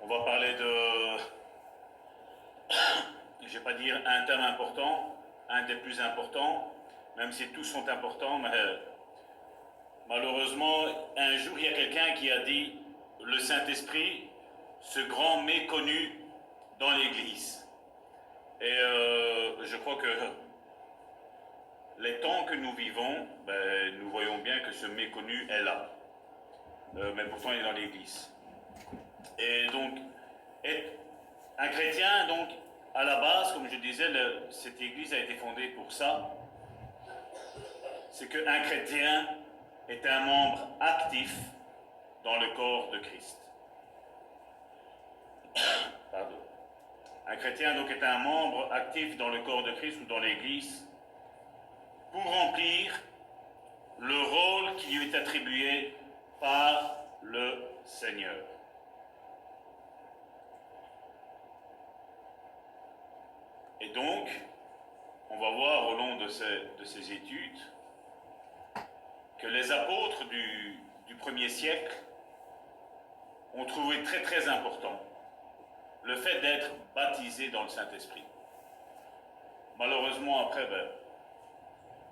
va parler de, je ne vais pas dire un thème important, un des plus importants, même si tous sont importants, mais malheureusement, un jour, il y a quelqu'un qui a dit le Saint-Esprit, ce grand méconnu dans l'Église. Et je crois que les temps que nous vivons, nous voyons bien que ce méconnu est là. Mais pourtant, il est dans l'Église. Et donc, un chrétien, donc, à la base, comme je disais, cette Église a été fondée pour ça. C'est qu'un chrétien est un membre actif dans le corps de Christ. Pardon. Un chrétien donc est un membre actif dans le corps de Christ ou dans l'Église pour remplir le rôle qui lui est attribué par le Seigneur. Et donc, on va voir au long de ces études que les apôtres du premier siècle ont trouvé très très important le fait d'être baptisés dans le Saint-Esprit. Malheureusement, après,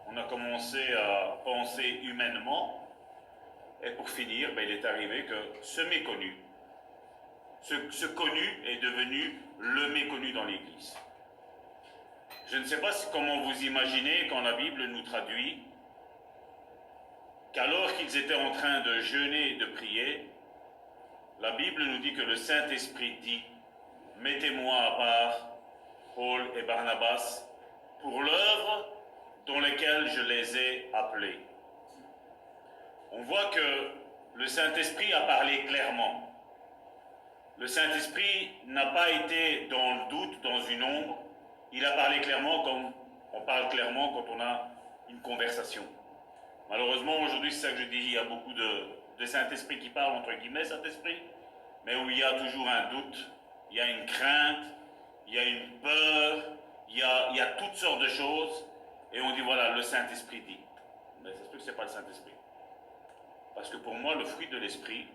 on a commencé à penser humainement, et pour finir, il est arrivé que ce méconnu, ce connu est devenu le méconnu dans l'Église. Je ne sais pas comment vous imaginez quand la Bible nous traduit qu'alors qu'ils étaient en train de jeûner et de prier, la Bible nous dit que le Saint-Esprit dit « Mettez-moi à part Paul et Barnabas pour l'œuvre dans laquelle je les ai appelés. » On voit que le Saint-Esprit a parlé clairement. Le Saint-Esprit n'a pas été dans le doute, dans une ombre. Il a parlé clairement comme on parle clairement quand on a une conversation. Malheureusement, aujourd'hui, c'est ça que je dis, il y a beaucoup de Saint-Esprit qui parlent, entre guillemets, Saint-Esprit, mais où il y a toujours un doute, il y a une crainte, il y a une peur, il y a toutes sortes de choses, et on dit, voilà, le Saint-Esprit dit. Mais ça se peut que ce n'est pas le Saint-Esprit. Parce que pour moi, le fruit de l'Esprit,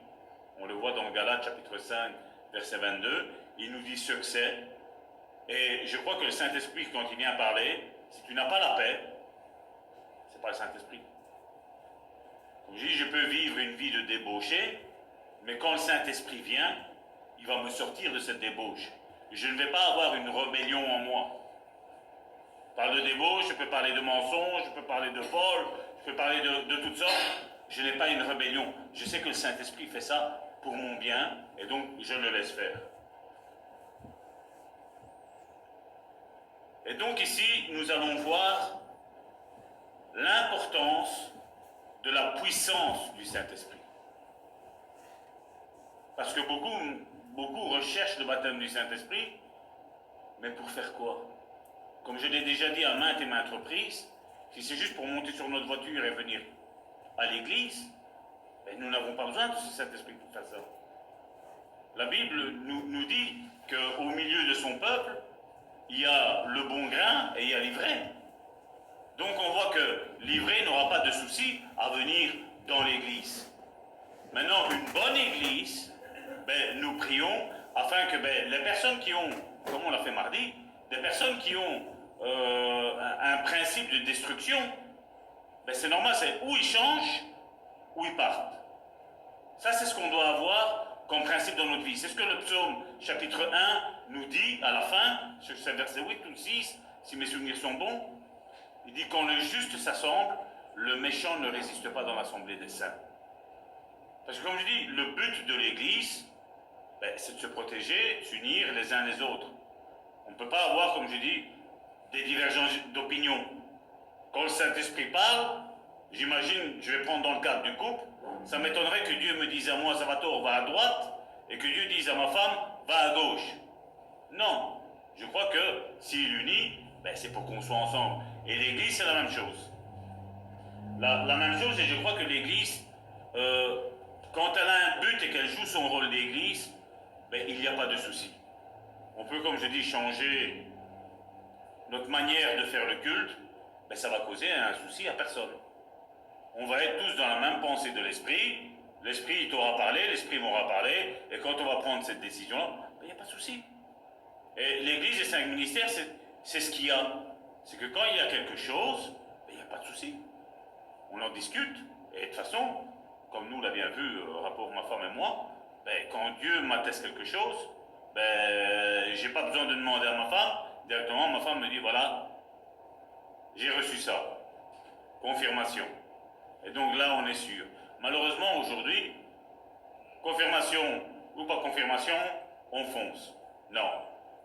on le voit dans Galates chapitre 5, verset 22, il nous dit ce que c'est. Et je crois que le Saint-Esprit, quand il vient parler, si tu n'as pas la paix, ce n'est pas le Saint-Esprit. Comme je dis, je peux vivre une vie de débauché, mais quand le Saint-Esprit vient, il va me sortir de cette débauche. Je ne vais pas avoir une rébellion en moi. Je parle de débauche, je peux parler de mensonge, je peux parler de vol, je peux parler de toutes sortes. Je n'ai pas une rébellion. Je sais que le Saint-Esprit fait ça pour mon bien, et donc je le laisse faire. Et donc ici, nous allons voir l'importance de la puissance du Saint-Esprit. Parce que beaucoup recherchent le baptême du Saint-Esprit, mais pour faire quoi? Comme je l'ai déjà dit à maintes et maintes reprises, si c'est juste pour monter sur notre voiture et venir à l'église, nous n'avons pas besoin de ce Saint-Esprit pour faire ça. La Bible nous dit qu'au milieu de son peuple, il y a le bon grain et il y a l'ivraie. Donc on voit que l'ivraie n'aura pas de souci à venir dans l'église. Maintenant, une bonne église, nous prions afin que les personnes qui ont, comme on l'a fait mardi, des personnes qui ont un principe de destruction, c'est normal, c'est où ils changent, où ils partent. Ça, c'est ce qu'on doit avoir comme principe dans notre vie. C'est ce que le psaume chapitre 1 nous dit à la fin, sur ce verset 8 ou 6, si mes souvenirs sont bons. Il dit quand le juste s'assemble, le méchant ne résiste pas dans l'assemblée des saints. Parce que comme je dis, le but de l'Église, c'est de se protéger, de s'unir les uns les autres. On ne peut pas avoir, comme je dis, des divergences d'opinion. Quand le Saint-Esprit parle, j'imagine, je vais prendre dans le cadre du couple, ça m'étonnerait que Dieu me dise à moi, Salvatore, va à droite, et que Dieu dise à ma femme, va à gauche. Non, je crois que s'il unit, c'est pour qu'on soit ensemble. Et l'Église, c'est la même chose. La même chose, et je crois que l'Église, quand elle a un but et qu'elle joue son rôle d'Église, il n'y a pas de souci. On peut, comme je dis, changer notre manière de faire le culte, ça va causer un souci à personne. On va être tous dans la même pensée de l'esprit, L'Esprit t'aura parlé, l'Esprit m'aura parlé, et quand on va prendre cette décision, il n'y a pas de souci. Et l'Église et 5 ministères, c'est ce qu'il y a. C'est que quand il y a quelque chose, il n'y a pas de souci. On en discute, et de toute façon, comme nous l'a bien vu, rapport ma femme et moi, quand Dieu m'atteste quelque chose, j'ai pas besoin de demander à ma femme, directement ma femme me dit voilà, j'ai reçu ça, confirmation. Et donc là on est sûr. Malheureusement aujourd'hui, confirmation ou pas confirmation, on fonce. Non.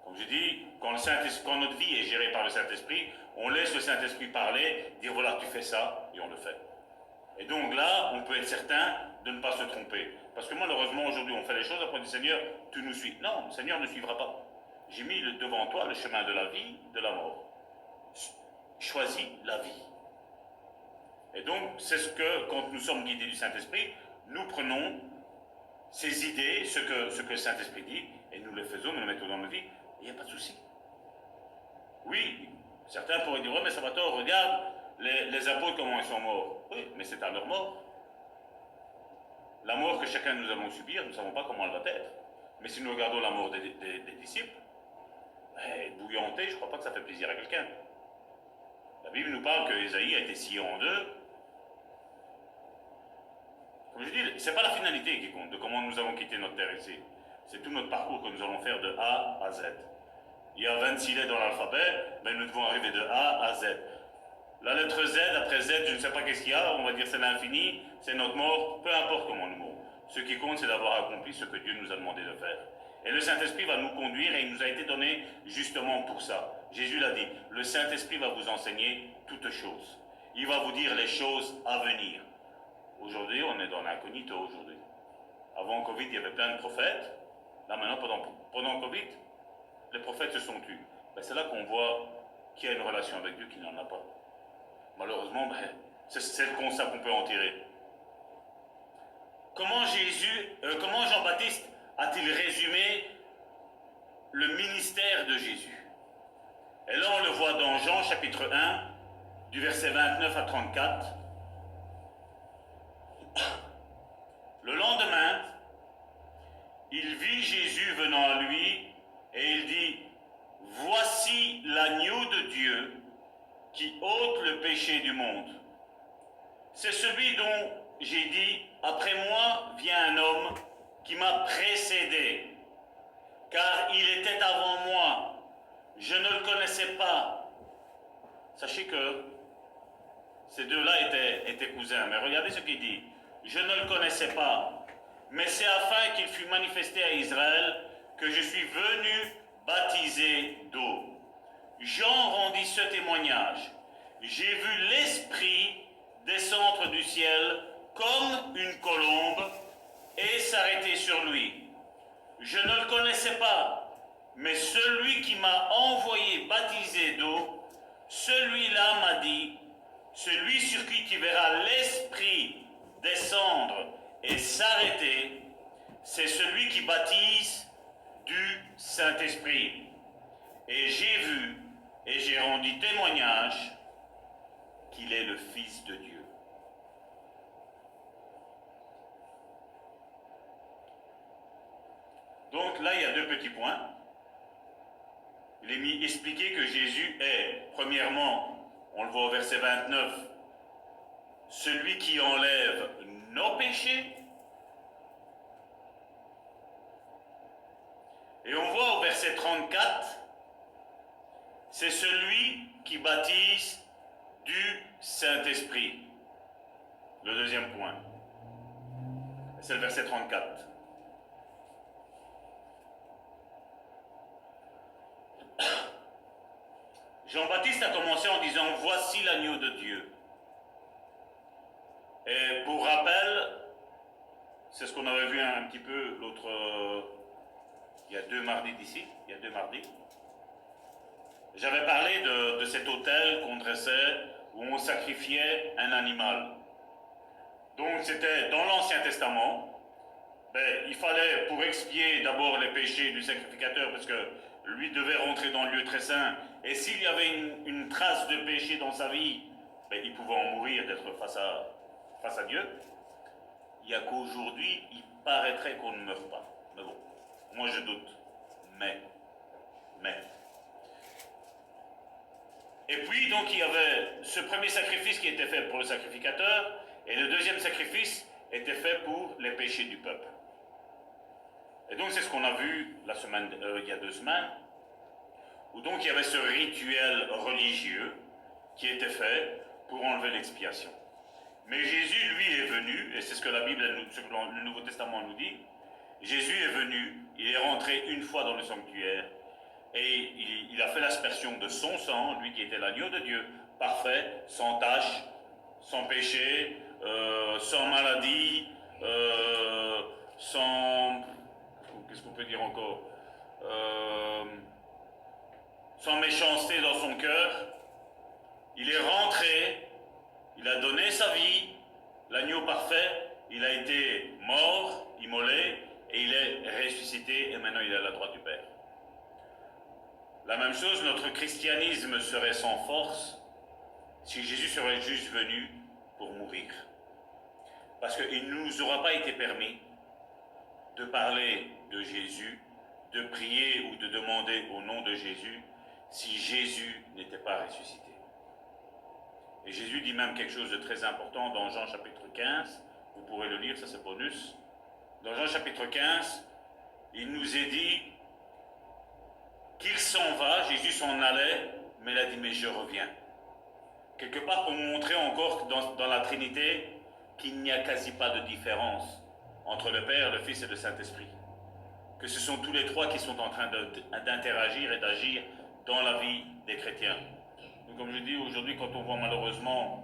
Comme je dis, quand notre vie est gérée par le Saint-Esprit, on laisse le Saint-Esprit parler, dire voilà tu fais ça, et on le fait. Et donc là, on peut être certain de ne pas se tromper. Parce que malheureusement, aujourd'hui, on fait les choses, après on dit Seigneur, tu nous suis. Non, le Seigneur ne suivra pas. J'ai mis devant toi le chemin de la vie, de la mort. Choisis la vie. Et donc, c'est ce que, quand nous sommes guidés du Saint-Esprit, nous prenons ces idées, ce que le Saint-Esprit dit, et nous les faisons, nous les mettons dans nos vies, et il n'y a pas de souci. Oui, certains pourraient dire, ouais, mais Salvatore, regarde, les apôtres, comment ils sont morts. Oui, mais c'est à leur mort. La mort que chacun de nous allons subir, nous ne savons pas comment elle va être. Mais si nous regardons la mort des disciples, bouillanter, je ne crois pas que ça fait plaisir à quelqu'un. La Bible nous parle que Ésaïe a été scié en deux. Comme je dis, ce n'est pas la finalité qui compte, de comment nous avons quitté notre terre ici. C'est tout notre parcours que nous allons faire de A à Z. Il y a 26 lettres dans l'alphabet, mais nous devons arriver de A à Z. La lettre Z, après Z, je ne sais pas qu'est-ce qu'il y a, on va dire c'est l'infini, c'est notre mort, peu importe comment nous mourons. Ce qui compte, c'est d'avoir accompli ce que Dieu nous a demandé de faire. Et le Saint-Esprit va nous conduire et il nous a été donné justement pour ça. Jésus l'a dit, le Saint-Esprit va vous enseigner toutes choses. Il va vous dire les choses à venir. Aujourd'hui, on est dans l'incognito aujourd'hui. Avant Covid, il y avait plein de prophètes. Là maintenant, pendant Covid, les prophètes se sont tus. C'est là qu'on voit qu'il y a une relation avec Dieu qui n'en a pas. Malheureusement, c'est le constat qu'on peut en tirer. Comment Jean-Baptiste a-t-il résumé le ministère de Jésus? Et là, on le voit dans Jean chapitre 1, du verset 29 à 34. Le lendemain, il vit Jésus venant à lui et il dit, voici l'agneau de Dieu qui ôte le péché du monde. C'est celui dont j'ai dit, après moi vient un homme qui m'a précédé, car il était avant moi. Je ne le connaissais pas. Sachez que ces deux-là étaient cousins. Mais regardez ce qu'il dit. Je ne le connaissais pas. Mais c'est afin qu'il fût manifesté à Israël que je suis venu baptiser d'eau. Jean rendit ce témoignage. J'ai vu l'Esprit descendre du ciel comme une colombe et s'arrêter sur lui. Je ne le connaissais pas, mais celui qui m'a envoyé baptiser d'eau, celui-là m'a dit, celui sur qui tu verras l'Esprit descendre et s'arrêter, c'est celui qui baptise du Saint-Esprit. Et j'ai vu et j'ai rendu témoignage qu'il est le Fils de Dieu. Donc là, il y a deux petits points. Il est expliqué que Jésus est, premièrement, on le voit au verset 29, celui qui enlève nos péchés. Et on voit au verset 34, c'est celui qui baptise du Saint-Esprit. Le deuxième point. C'est le verset 34. Jean-Baptiste a commencé en disant « Voici l'agneau de Dieu ». Et pour rappel, c'est ce qu'on avait vu un petit peu l'autre... il y a 2 mardis d'ici, il y a 2 mardis. J'avais parlé de cet autel qu'on dressait où on sacrifiait un animal. Donc c'était dans l'Ancien Testament. Il fallait, pour expier d'abord les péchés du sacrificateur, parce que lui devait rentrer dans le lieu très saint, et s'il y avait une trace de péché dans sa vie, il pouvait en mourir d'être face à Dieu. il n'y a qu'aujourd'hui, il paraîtrait qu'on ne meurt pas. Mais bon, moi je doute. Mais. Et puis, donc, il y avait ce premier sacrifice qui était fait pour le sacrificateur, et le deuxième sacrifice était fait pour les péchés du peuple. Et donc, c'est ce qu'on a vu il y a 2 semaines, où donc il y avait ce rituel religieux qui était fait pour enlever l'expiation. Mais Jésus, lui, est venu, et c'est ce que la Bible, le Nouveau Testament nous dit, Jésus est venu, il est rentré une fois dans le sanctuaire, et il a fait l'aspersion de son sang, lui qui était l'agneau de Dieu, parfait, sans tache, sans péché, sans maladie, sans... Qu'est-ce qu'on peut dire encore, sans méchanceté dans son cœur. Il est rentré, il a donné sa vie, l'agneau parfait, il a été mort, immolé, et il est ressuscité, et maintenant il est à la droite du Père. La même chose, notre christianisme serait sans force si Jésus serait juste venu pour mourir. Parce qu'il ne nous aura pas été permis de parler de Jésus, de prier ou de demander au nom de Jésus si Jésus n'était pas ressuscité. Et Jésus dit même quelque chose de très important dans Jean chapitre 15, vous pourrez le lire, ça c'est bonus. Dans Jean chapitre 15, il nous est dit qu'il s'en va, Jésus s'en allait, mais il a dit mais je reviens. Quelque part pour montrer encore dans la Trinité qu'il n'y a quasi pas de différence entre le Père, le Fils et le Saint-Esprit. Que ce sont tous les trois qui sont en train d'interagir et d'agir dans la vie des chrétiens. Donc, comme je dis aujourd'hui, quand on voit malheureusement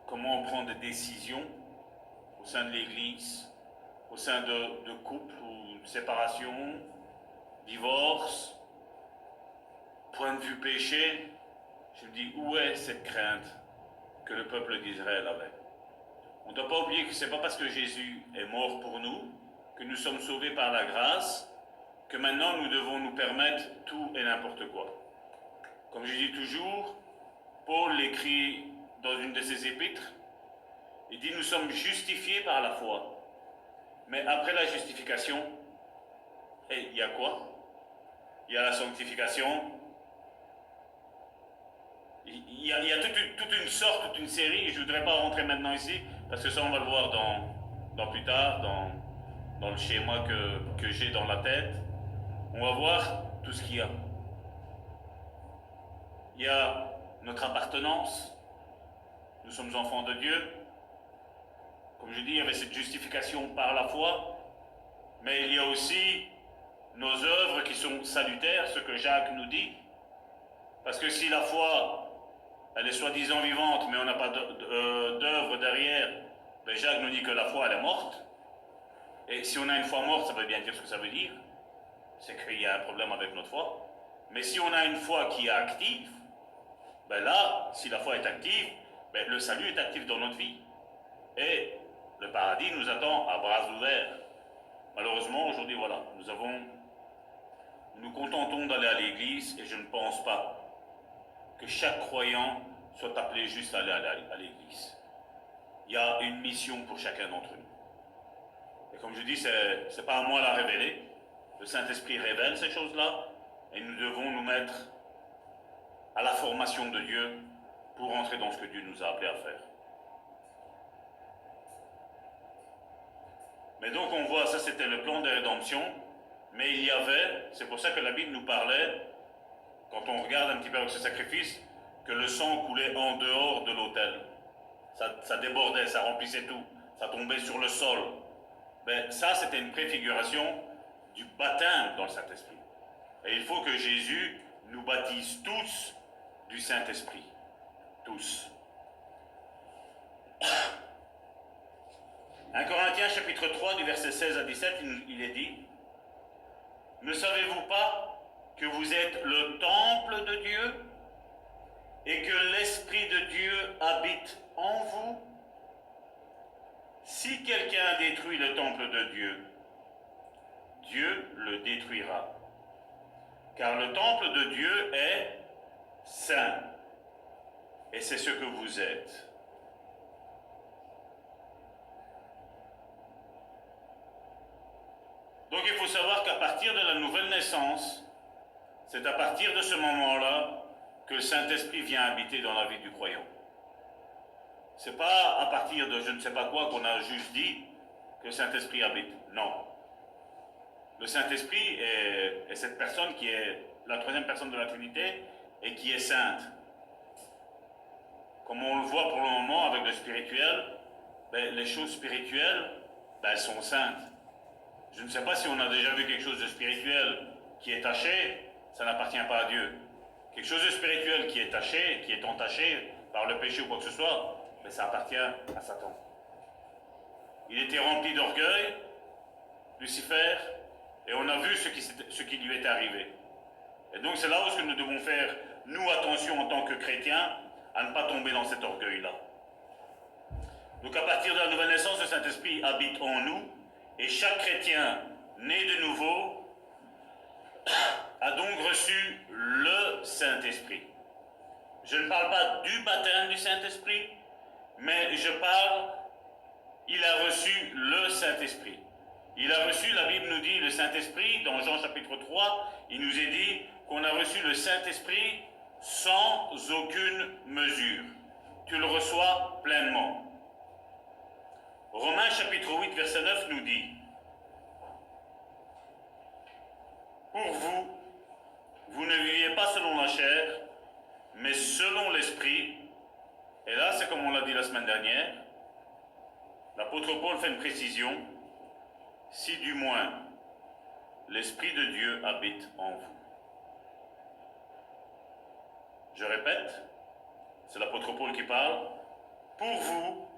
comment on prend des décisions au sein de l'Église, au sein de couples ou séparation, divorce, point de vue péché, je me dis où est cette crainte que le peuple d'Israël avait? On ne doit pas oublier que ce n'est pas parce que Jésus est mort pour nous, que nous sommes sauvés par la grâce, que maintenant nous devons nous permettre tout et n'importe quoi. Comme je dis toujours, Paul l'écrit dans une de ses épîtres, il dit nous sommes justifiés par la foi. Mais après la justification, il y a quoi? Il y a la sanctification. Il y a toute une sorte, toute une série, et je ne voudrais pas rentrer maintenant ici, parce que ça on va le voir dans plus tard, dans le schéma que j'ai dans la tête. On va voir tout ce qu'il y a. Il y a notre appartenance, nous sommes enfants de Dieu. Comme je dis, il y avait cette justification par la foi, mais il y a aussi nos œuvres qui sont salutaires, ce que Jacques nous dit. Parce que si la foi, elle est soi-disant vivante, mais on n'a pas d'œuvre derrière, ben Jacques nous dit que la foi, elle est morte. Et si on a une foi morte, ça veut bien dire ce que ça veut dire. C'est qu'il y a un problème avec notre foi. Mais si on a une foi qui est active, ben là, si la foi est active, ben le salut est actif dans notre vie. Et le paradis nous attend à bras ouverts. Malheureusement, aujourd'hui, voilà, nous nous contentons d'aller à l'église, et je ne pense pas que chaque croyant soit appelé juste à aller à l'église. Il y a une mission pour chacun d'entre nous. Et comme je dis, c'est pas à moi de la révéler. Le Saint-Esprit révèle ces choses-là, et nous devons nous mettre à la formation de Dieu pour entrer dans ce que Dieu nous a appelés à faire. Mais donc on voit, ça c'était le plan de rédemption, mais il y avait, c'est pour ça que la Bible nous parlait, quand on regarde un petit peu avec ce sacrifice, que le sang coulait en dehors de l'autel. Ça débordait, ça remplissait tout, ça tombait sur le sol. Mais ça, c'était une préfiguration du baptême dans le Saint-Esprit. Et il faut que Jésus nous baptise tous du Saint-Esprit. Tous. 1 Corinthiens chapitre 3 du verset 16 à 17, il est dit « Ne savez-vous pas que vous êtes le temple de Dieu et que l'Esprit de Dieu habite en vous? Si quelqu'un détruit le temple de Dieu, Dieu le détruira. Car le temple de Dieu est saint, et c'est ce que vous êtes. faut savoir qu'à partir de la nouvelle naissance, c'est à partir de ce moment-là que le Saint-Esprit vient habiter dans la vie du croyant. C'est pas à partir de je ne sais pas quoi qu'on a juste dit que le Saint-Esprit habite. Non. Le Saint-Esprit est cette personne qui est la troisième personne de la Trinité et qui est sainte. Comme on le voit pour le moment avec le spirituel, les choses spirituelles, elles sont saintes. Je ne sais pas si on a déjà vu quelque chose de spirituel qui est taché, ça n'appartient pas à Dieu. Quelque chose de spirituel qui est taché, qui est entaché par le péché ou quoi que ce soit, ça appartient à Satan. Il était rempli d'orgueil, Lucifer, et on a vu ce qui lui est arrivé. Et donc c'est là où nous devons faire, nous, attention en tant que chrétiens, à ne pas tomber dans cet orgueil-là. Donc à partir de la nouvelle naissance, le Saint-Esprit habite en nous, et chaque chrétien né de nouveau a donc reçu le Saint-Esprit. Je ne parle pas du baptême du Saint-Esprit, mais je parle, il a reçu le Saint-Esprit. Il a reçu, la Bible nous dit, le Saint-Esprit, dans Jean chapitre 3, il nous est dit qu'on a reçu le Saint-Esprit sans aucune mesure. Tu le reçois pleinement. Romains chapitre 8, verset 9 nous dit, pour vous, vous ne viviez pas selon la chair, mais selon l'Esprit. Et là, c'est comme on l'a dit la semaine dernière, l'apôtre Paul fait une précision, si du moins l'Esprit de Dieu habite en vous. Je répète, c'est l'apôtre Paul qui parle, pour vous,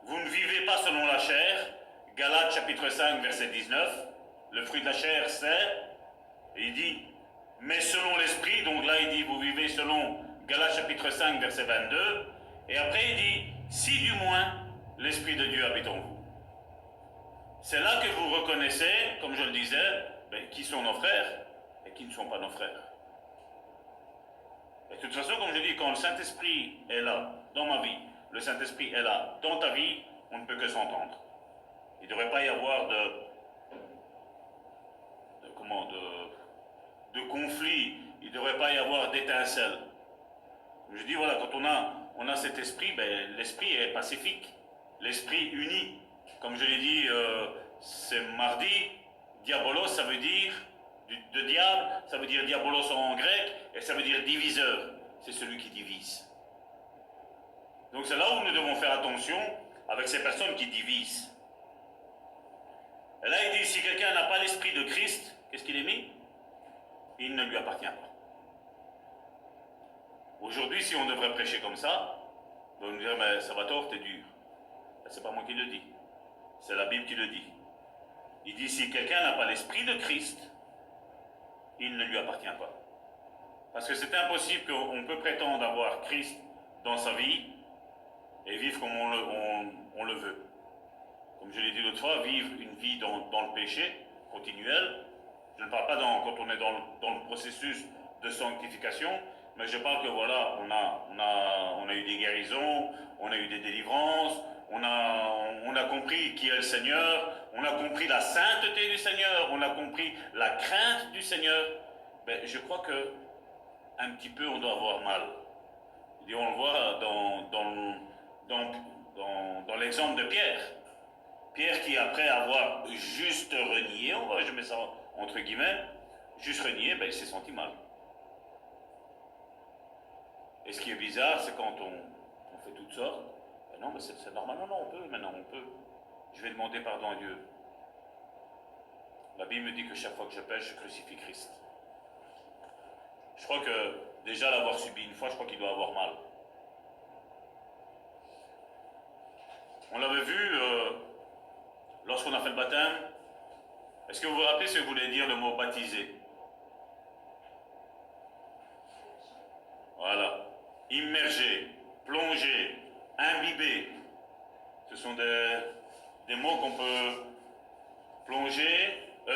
vous ne vivez pas selon la chair, Galates chapitre 5, verset 19, le fruit de la chair c'est, et il dit, mais selon l'Esprit, donc là il dit, vous vivez selon Galates chapitre 5, verset 22, et après il dit, si du moins l'Esprit de Dieu habite en vous. C'est là que vous reconnaissez, comme je le disais, qui sont nos frères et qui ne sont pas nos frères. Et de toute façon, comme je dis, quand le Saint-Esprit est là, dans ma vie, le Saint-Esprit est là, dans ta vie, on ne peut que s'entendre. Il ne devrait pas y avoir de conflit, il ne devrait pas y avoir d'étincelles. Je dis, voilà, quand on a cet esprit, l'esprit est pacifique, l'esprit uni. Comme je l'ai dit, c'est mardi, diabolos, ça veut dire, de diable, ça veut dire diabolos en grec, et ça veut dire diviseur. C'est celui qui divise. Donc c'est là où nous devons faire attention avec ces personnes qui divisent. Et là, il dit, si quelqu'un n'a pas l'esprit de Christ, qu'est-ce qu'il est mis? Il ne lui appartient pas. Aujourd'hui, si on devrait prêcher comme ça, on va nous dire, mais Salvatore, t'es dur. C'est pas moi qui le dis. C'est la Bible qui le dit. Il dit, si quelqu'un n'a pas l'esprit de Christ, il ne lui appartient pas. Parce que c'est impossible qu'on peut prétendre avoir Christ dans sa vie et vivre comme on le veut. Comme je l'ai dit l'autre fois, vivre une vie dans le péché continuel. Je ne parle pas quand on est dans le processus de sanctification, mais je parle que voilà, on a eu des guérisons, on a eu des délivrances, on a compris qui est le Seigneur, on a compris la sainteté du Seigneur, on a compris la crainte du Seigneur. Je crois que un petit peu on doit avoir mal. Et on le voit dans l'exemple de Pierre. Pierre qui, après avoir juste renié, je mets ça entre guillemets, juste renié, il s'est senti mal. Et ce qui est bizarre, c'est quand on fait toutes sortes, non, mais c'est normal, non, on peut, maintenant on peut. Je vais demander pardon à Dieu. La Bible me dit que chaque fois que je pêche, je crucifie Christ. Je crois que déjà l'avoir subi une fois, je crois qu'il doit avoir mal. On l'avait vu lorsqu'on a fait le baptême. Est-ce que vous vous rappelez ce que voulait dire le mot baptisé? Voilà. Immerger, plonger, imbiber. Ce sont des mots qu'on peut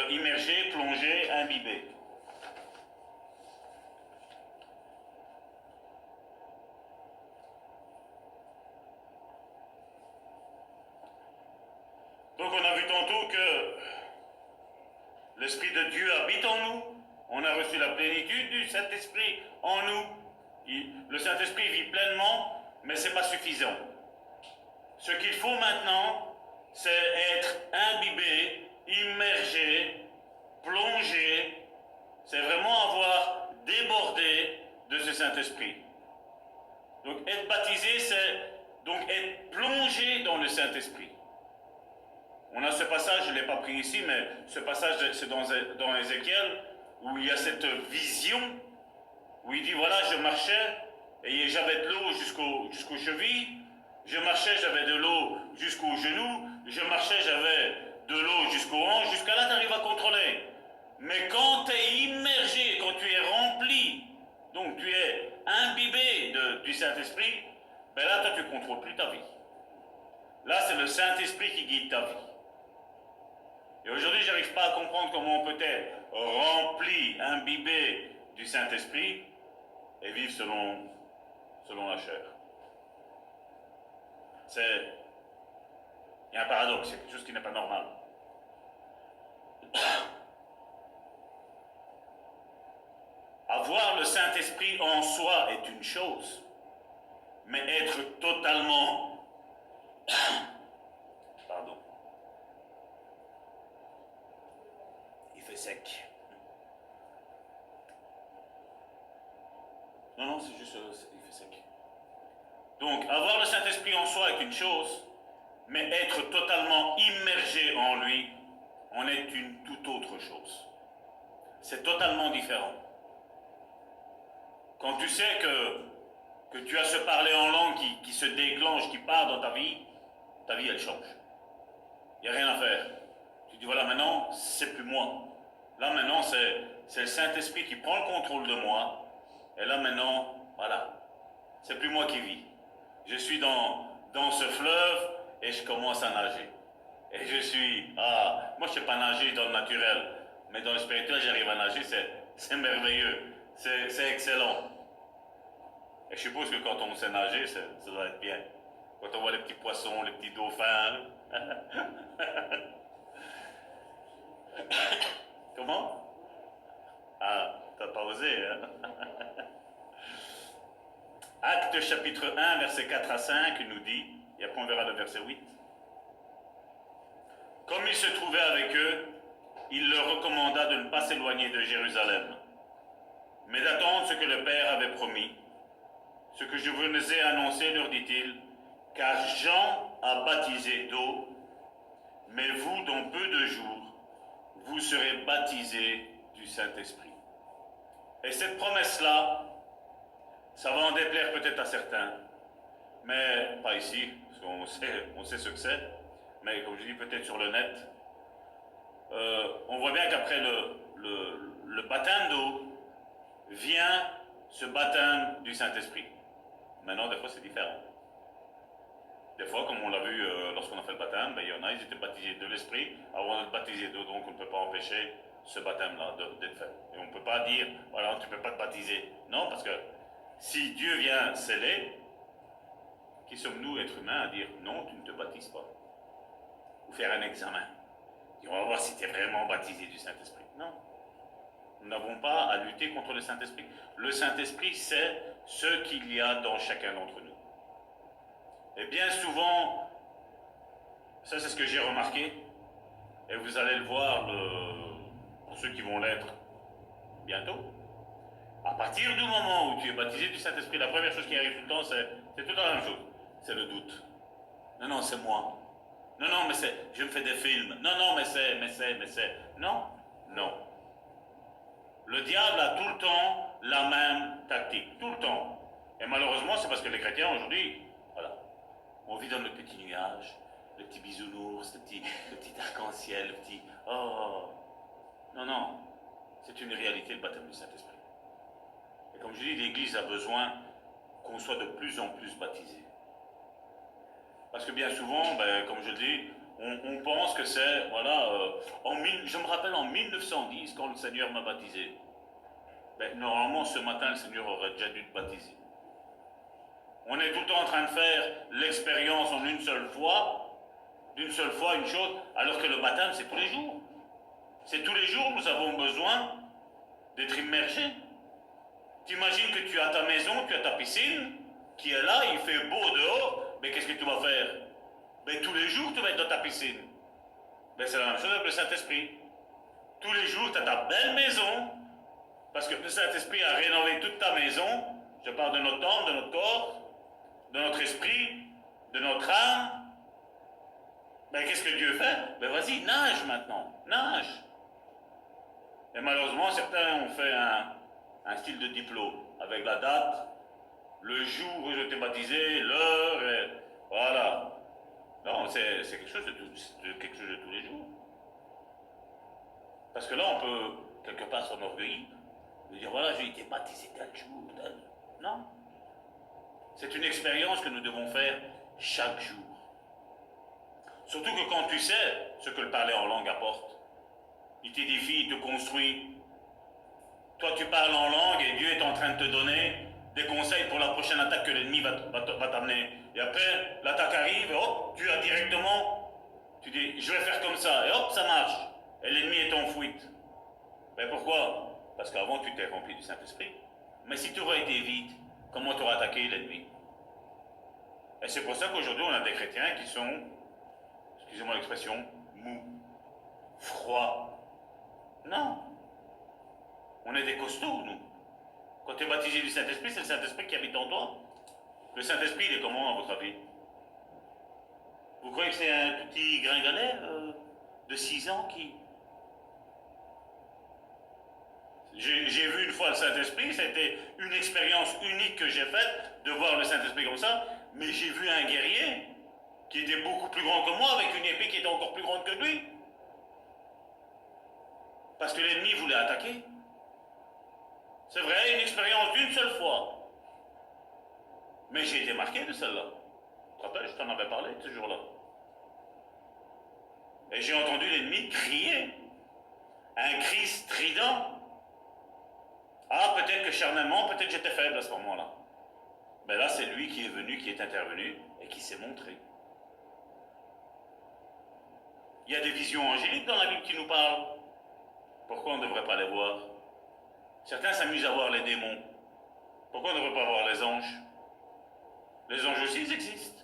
immerger, plonger, imbiber. Donc on a vu tantôt que L'Esprit de Dieu habite en nous. On a reçu la plénitude du Saint-Esprit en nous. Le Saint-Esprit vit pleinement, mais ce n'est pas suffisant. Ce qu'il faut maintenant, c'est être imbibé, immergé, plongé. C'est vraiment avoir débordé de ce Saint-Esprit. Donc être baptisé, c'est donc être plongé dans le Saint-Esprit. On a ce passage, je ne l'ai pas pris ici, mais ce passage, c'est dans Ézéchiel, où il y a cette vision, où il dit, voilà, je marchais, et j'avais de l'eau jusqu'aux chevilles, je marchais, j'avais de l'eau jusqu'aux genoux, je marchais, j'avais de l'eau jusqu'aux hanches, jusqu'à là, tu arrives à contrôler. Mais quand tu es immergé, quand tu es rempli, donc tu es imbibé du Saint-Esprit, ben là, toi, tu ne contrôles plus ta vie. Là, c'est le Saint-Esprit qui guide ta vie. Et aujourd'hui, je n'arrive pas à comprendre comment on peut être rempli, imbibé du Saint-Esprit et vivre selon la chair. Il y a un paradoxe, c'est quelque chose qui n'est pas normal. Avoir le Saint-Esprit en soi est une chose, mais être totalement... Pardon. Il fait sec. Non, c'est juste... il fait sec. Donc, avoir le Saint-Esprit en soi est une chose, mais être totalement immergé en lui en est une toute autre chose. C'est totalement différent. Quand tu sais que tu as ce parler en langue qui se déclenche, qui part dans ta vie elle change. Il n'y a rien à faire. Tu dis voilà, maintenant, c'est plus moi. Là, maintenant, c'est le Saint-Esprit qui prend le contrôle de moi. Et là, maintenant, voilà, c'est plus moi qui vis. Je suis dans ce fleuve et je commence à nager. Et je suis, moi je ne sais pas nager dans le naturel, mais dans le spirituel, j'arrive à nager, c'est merveilleux, c'est excellent. Et je suppose que quand on sait nager, ça doit être bien. Quand on voit les petits poissons, les petits dauphins. Comment? Ah, t'as pas osé, hein? Actes chapitre 1, verset 4 à 5 nous dit, et après on verra le verset 8. Comme il se trouvait avec eux, il leur recommanda de ne pas s'éloigner de Jérusalem, mais d'attendre ce que le Père avait promis. Ce que je vous ai annoncé, leur dit-il, car Jean a baptisé d'eau, mais vous, dans peu de jours, vous serez baptisés du Saint-Esprit. Et cette promesse-là, ça va en déplaire peut-être à certains, mais pas ici, parce qu'on sait ce que c'est, mais comme je dis, peut-être sur le net. On voit bien qu'après le baptême d'eau vient ce baptême du Saint-Esprit. Maintenant, des fois, c'est différent. Des fois, comme on l'a vu lorsqu'on a fait le baptême, il y en a, ils étaient baptisés de l'Esprit avant d'être baptisés d'eau, donc on ne peut pas empêcher ce baptême-là d'être fait. Et on ne peut pas dire, voilà, tu ne peux pas te baptiser. Non, parce que si Dieu vient sceller, qui sommes-nous, êtres humains, à dire, non, tu ne te baptises pas? Ou faire un examen. Et on va voir si tu es vraiment baptisé du Saint-Esprit. Non. Nous n'avons pas à lutter contre le Saint-Esprit. Le Saint-Esprit, c'est ce qu'il y a dans chacun d'entre nous. Et bien souvent, ça c'est ce que j'ai remarqué, et vous allez le voir pour ceux qui vont l'être bientôt. À partir du moment où tu es baptisé du Saint-Esprit, la première chose qui arrive tout le temps, c'est tout le temps la même chose. C'est le doute. Non, c'est moi. Non, mais je me fais des films. Non, mais c'est. Non. Le diable a tout le temps la même tactique. Tout le temps. Et malheureusement, c'est parce que les chrétiens aujourd'hui, voilà, on vit dans le petit nuage, le petit bisounours, le petit arc-en-ciel, le petit... Oh. Non. C'est une réalité, le baptême du Saint-Esprit. Et comme je dis, l'Église a besoin qu'on soit de plus en plus baptisés. Parce que bien souvent, comme je le dis, on pense que c'est, voilà, je me rappelle en 1910, quand le Seigneur m'a baptisé. Normalement, ce matin, le Seigneur aurait déjà dû te baptiser. On est tout le temps en train de faire l'expérience en d'une seule fois, une chose, alors que le baptême, c'est tous les jours. C'est tous les jours, nous avons besoin d'être immergés. T'imagines que tu as ta maison, tu as ta piscine, qui est là, il fait beau dehors, mais qu'est-ce que tu vas faire? Mais tous les jours, tu vas être dans ta piscine. Mais c'est la même chose avec le Saint-Esprit. Tous les jours, tu as ta belle maison, parce que le Saint-Esprit a rénové toute ta maison. Je parle de notre âme, de notre corps, de notre esprit, de notre âme. Mais qu'est-ce que Dieu fait? Ben vas-y, nage maintenant, nage. Et malheureusement, certains ont fait un style de diplôme, avec la date, le jour où je t'ai baptisé, l'heure, et voilà. Non, c'est quelque chose quelque chose de tous les jours. Parce que là, on peut quelque part s'enorgueillir, de dire voilà, j'ai été baptisé tel jour, tel. Non. C'est une expérience que nous devons faire chaque jour. Surtout que quand tu sais ce que le parler en langue apporte, il t'édifie, il te construit. Toi, tu parles en langue et Dieu est en train de te donner des conseils pour la prochaine attaque que l'ennemi va t'amener. Et après, l'attaque arrive et hop, tu as directement, tu dis, je vais faire comme ça, et hop, ça marche. Et l'ennemi est en fuite. Mais pourquoi? Parce qu'avant, tu t'es rempli du Saint-Esprit. Mais si tu aurais été vide, comment tu aurais attaqué l'ennemi? Et c'est pour ça qu'aujourd'hui, on a des chrétiens qui sont, excusez-moi l'expression, mous, froids. Non. On est des costauds, nous. Quand tu es baptisé du Saint-Esprit, c'est le Saint-Esprit qui habite en toi. Le Saint-Esprit, il est comment, à votre avis? Vous croyez que c'est un petit gringalet de 6 ans qui... J'ai vu une fois le Saint-Esprit, c'était une expérience unique que j'ai faite de voir le Saint-Esprit comme ça, mais j'ai vu un guerrier qui était beaucoup plus grand que moi, avec une épée qui était encore plus grande que lui. Parce que l'ennemi voulait attaquer. C'est vrai, une expérience d'une seule fois. Mais j'ai été marqué de celle-là. Tu te rappelles, je t'en avais parlé ce jour-là. Et j'ai entendu l'ennemi crier. Un cri strident. Ah, peut-être que charnellement, peut-être j'étais faible à ce moment-là. Mais là, c'est lui qui est venu, qui est intervenu et qui s'est montré. Il y a des visions angéliques dans la Bible qui nous parlent. Pourquoi on ne devrait pas les voir? Certains s'amusent à voir les démons. Pourquoi on ne devrait pas voir les anges? Les anges aussi, ils existent.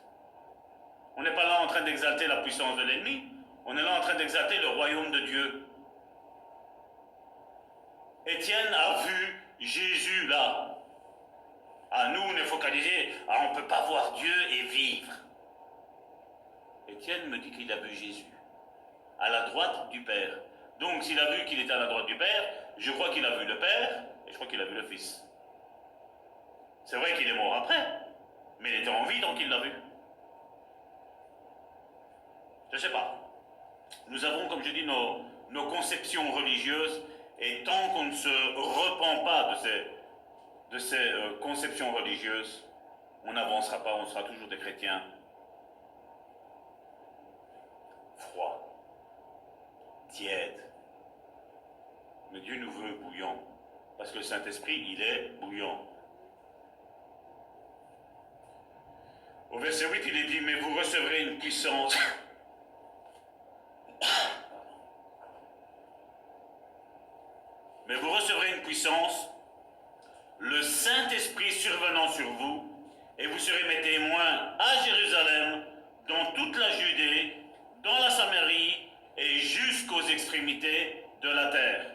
On n'est pas là en train d'exalter la puissance de l'ennemi. On est là en train d'exalter le royaume de Dieu. Étienne a vu Jésus là. À nous, on est focalisé. Ah, on ne peut pas voir Dieu et vivre. Étienne me dit qu'il a vu Jésus à la droite du Père. Donc, s'il a vu qu'il était à la droite du Père, je crois qu'il a vu le Père et je crois qu'il a vu le Fils. C'est vrai qu'il est mort après, mais il était en vie donc il l'a vu. Je ne sais pas. Nous avons, comme je dis, nos conceptions religieuses, et tant qu'on ne se repent pas de ces conceptions religieuses, on n'avancera pas, on sera toujours des chrétiens froids, tièdes. Mais Dieu nous veut bouillants, parce que le Saint-Esprit, il est bouillant. Au verset 8, il est dit, mais vous recevrez une puissance. Mais vous recevrez une puissance, le Saint-Esprit survenant sur vous, et vous serez mes témoins à Jérusalem, dans toute la Judée, dans la Samarie, et jusqu'aux extrémités de la terre.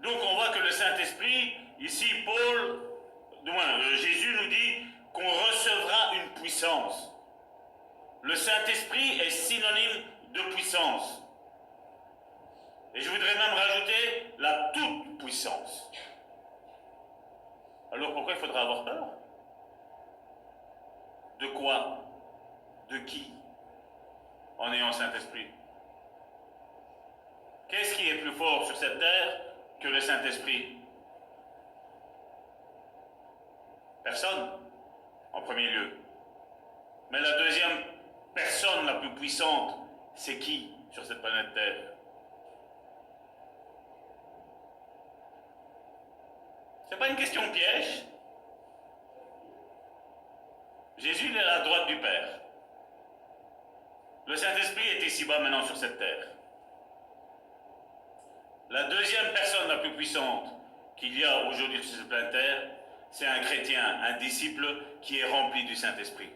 Donc on voit que le Saint-Esprit, ici Jésus nous dit qu'on recevra une puissance. Le Saint-Esprit est synonyme de puissance. Et je voudrais même rajouter la toute-puissance. Alors pourquoi il faudra avoir peur? De quoi? De qui? En ayant le Saint-Esprit. Qu'est-ce qui est plus fort sur cette terre que le Saint-Esprit? Personne, en premier lieu. Mais la deuxième personne la plus puissante, c'est qui sur cette planète Terre? C'est pas une question piège. Jésus il est à la droite du Père. Le Saint-Esprit est ici-bas maintenant sur cette terre. La deuxième personne la plus puissante qu'il y a aujourd'hui sur cette planète Terre, c'est un chrétien, un disciple qui est rempli du Saint-Esprit.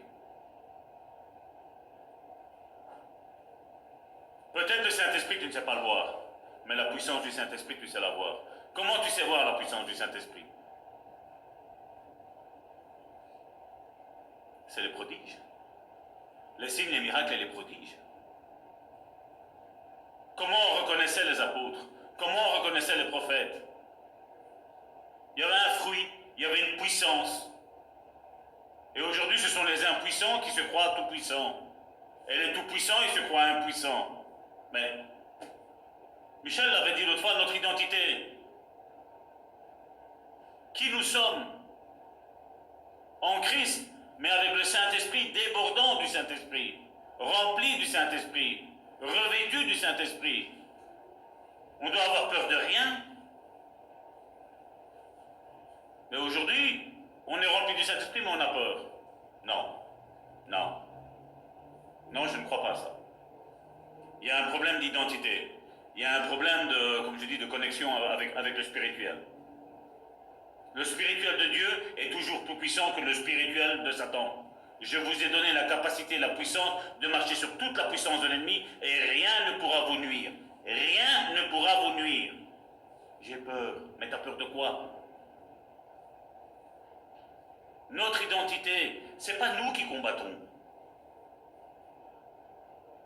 Peut-être le Saint-Esprit, tu ne sais pas le voir, mais la puissance du Saint-Esprit, tu sais la voir. Comment tu sais voir la puissance du Saint-Esprit? C'est les prodiges. Les signes, les miracles et les prodiges. Comment on reconnaissait les apôtres? Comment on reconnaissait les prophètes? Il y avait un fruit, il y avait une puissance. Et aujourd'hui, ce sont les impuissants qui se croient tout-puissants. Et les tout-puissants, ils se croient impuissants. Mais Michel l'avait dit l'autre fois, notre identité. Qui nous sommes en Christ, mais avec le Saint-Esprit, débordant du Saint-Esprit, rempli du Saint-Esprit, revêtu du Saint-Esprit. On doit avoir peur de rien. Mais aujourd'hui, on est rempli du Saint-Esprit, mais on a peur. Non. Non. Non, je ne crois pas à ça. Il y a un problème d'identité. Il y a un problème de, comme je dis, de connexion avec le spirituel. Le spirituel de Dieu est toujours plus puissant que le spirituel de Satan. Je vous ai donné la capacité, la puissance de marcher sur toute la puissance de l'ennemi et rien ne pourra vous nuire. Rien ne pourra vous nuire. J'ai peur. Mais t'as peur de quoi? Notre identité, c'est pas nous qui combattons.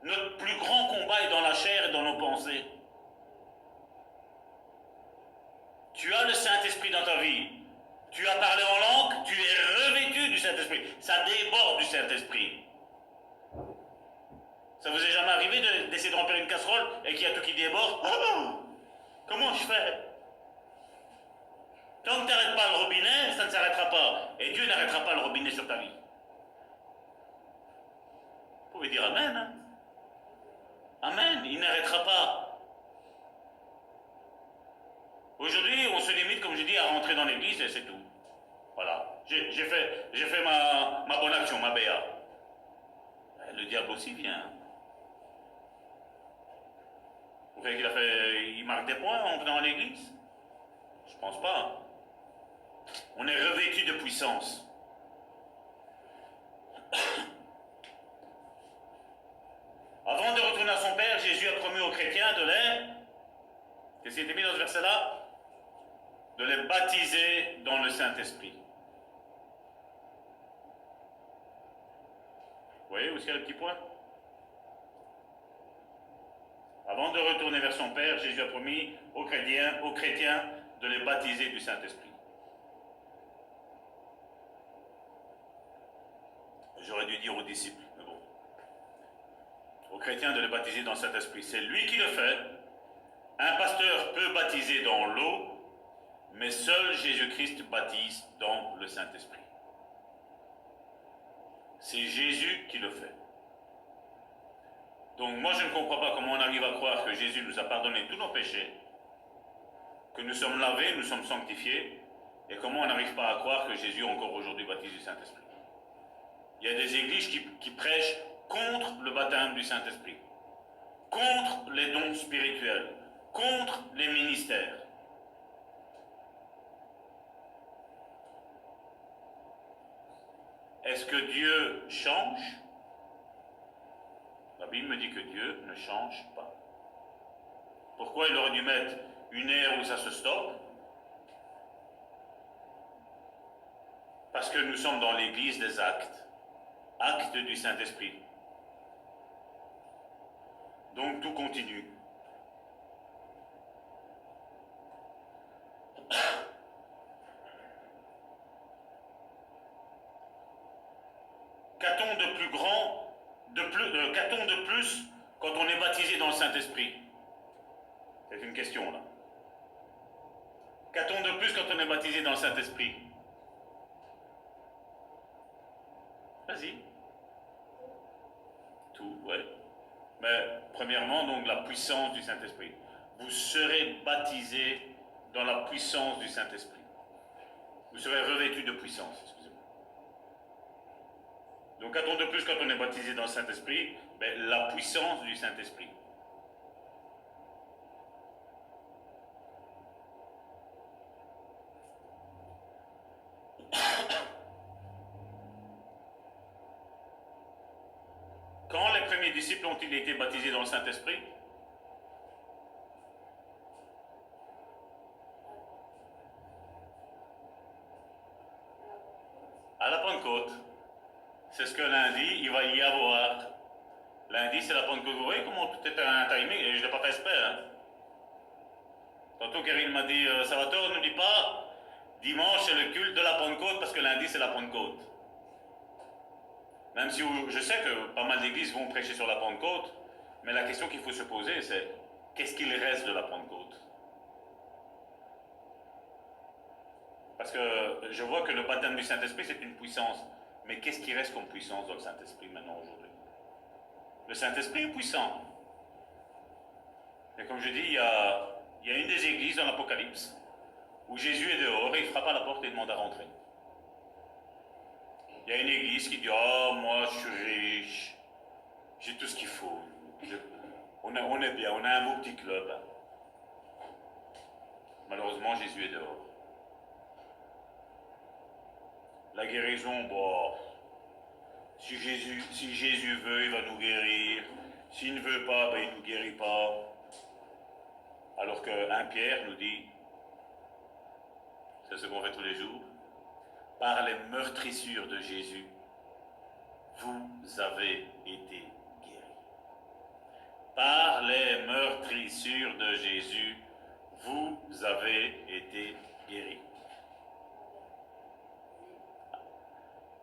Notre plus grand combat est dans la chair et dans nos pensées. Tu as le Saint-Esprit dans ta vie. Tu as parlé en langue, tu es revêtu du Saint-Esprit. Ça déborde du Saint-Esprit. Ça vous est jamais arrivé d'essayer de remplir une casserole et qu'il y a tout qui déborde? Comment je fais? Tant que tu n'arrêtes pas le robinet, ça ne s'arrêtera pas. Et Dieu n'arrêtera pas le robinet sur ta vie. Vous pouvez dire Amen. Hein? Amen, il n'arrêtera pas. Aujourd'hui, on se limite, comme je dis, à rentrer dans l'église et c'est tout. Voilà. J'ai fait ma bonne action, ma BA. Le diable aussi vient. Vous croyez qu'il marque des points en venant à l'église? Je pense pas. On est revêtu de puissance. Avant de retourner à son Père, Jésus a promis aux chrétiens de les... Qu'est-ce qui était mis dans ce verset-là? De les baptiser dans le Saint-Esprit. Vous voyez où est-ce qu'il y a le petit point? Avant de retourner vers son Père, Jésus a promis aux chrétiens de les baptiser du Saint-Esprit. J'aurais dû dire aux disciples, mais bon. Aux chrétiens de les baptiser dans le Saint-Esprit. C'est lui qui le fait. Un pasteur peut baptiser dans l'eau, mais seul Jésus-Christ baptise dans le Saint-Esprit. C'est Jésus qui le fait. Donc moi je ne comprends pas comment on arrive à croire que Jésus nous a pardonné tous nos péchés, que nous sommes lavés, nous sommes sanctifiés, et comment on n'arrive pas à croire que Jésus encore aujourd'hui baptise du Saint-Esprit. Il y a des églises qui prêchent contre le baptême du Saint-Esprit, contre les dons spirituels, contre les ministères. Est-ce que Dieu change? La Bible me dit que Dieu ne change pas. Pourquoi il aurait dû mettre une ère où ça se stoppe? Parce que nous sommes dans l'église des actes, actes du Saint-Esprit. Donc tout continue. Qu'a-t-on de plus grand, qu'a-t-on de plus quand on est baptisé dans le Saint-Esprit? C'est une question là. Qu'a-t-on de plus quand on est baptisé dans le Saint-Esprit? Vas-y. Tout, ouais. Mais premièrement, donc la puissance du Saint-Esprit. Vous serez baptisé dans la puissance du Saint-Esprit. Vous serez revêtu de puissance, excusez-moi. Donc qu'a-t-on de plus quand on est baptisé dans le Saint-Esprit? La puissance du Saint-Esprit. premiers disciples ont-ils été baptisés dans le Saint-Esprit? À la Pentecôte. C'est ce que lundi, il va y avoir. Lundi, c'est la Pentecôte. Vous voyez comment tout est un timing, et je ne l'ai pas fait exprès. Hein? Tantôt, Karine m'a dit, Salvatore, ne dis pas, dimanche, c'est le culte de la Pentecôte, parce que lundi, c'est la Pentecôte. Même si je sais que pas mal d'églises vont prêcher sur la Pentecôte, mais la question qu'il faut se poser, c'est qu'est-ce qu'il reste de la Pentecôte? Parce que je vois que le baptême du Saint-Esprit, c'est une puissance. Mais qu'est-ce qui reste comme puissance dans le Saint-Esprit maintenant aujourd'hui? Le Saint-Esprit est puissant. Et comme je dis, il y a une des églises dans l'Apocalypse où Jésus est dehors et il frappe à la porte et demande à rentrer. Il y a une église qui dit « Oh, moi, je suis riche, j'ai tout ce qu'il faut. On est bien, on a un beau petit club. » Malheureusement, Jésus est dehors. La guérison, bon, si Jésus veut, il va nous guérir. S'il ne veut pas, ben, il ne nous guérit pas. Alors que 1 Pierre nous dit, c'est ce qu'on fait tous les jours, par les meurtrissures de Jésus, vous avez été guéris. Par les meurtrissures de Jésus, vous avez été guéris.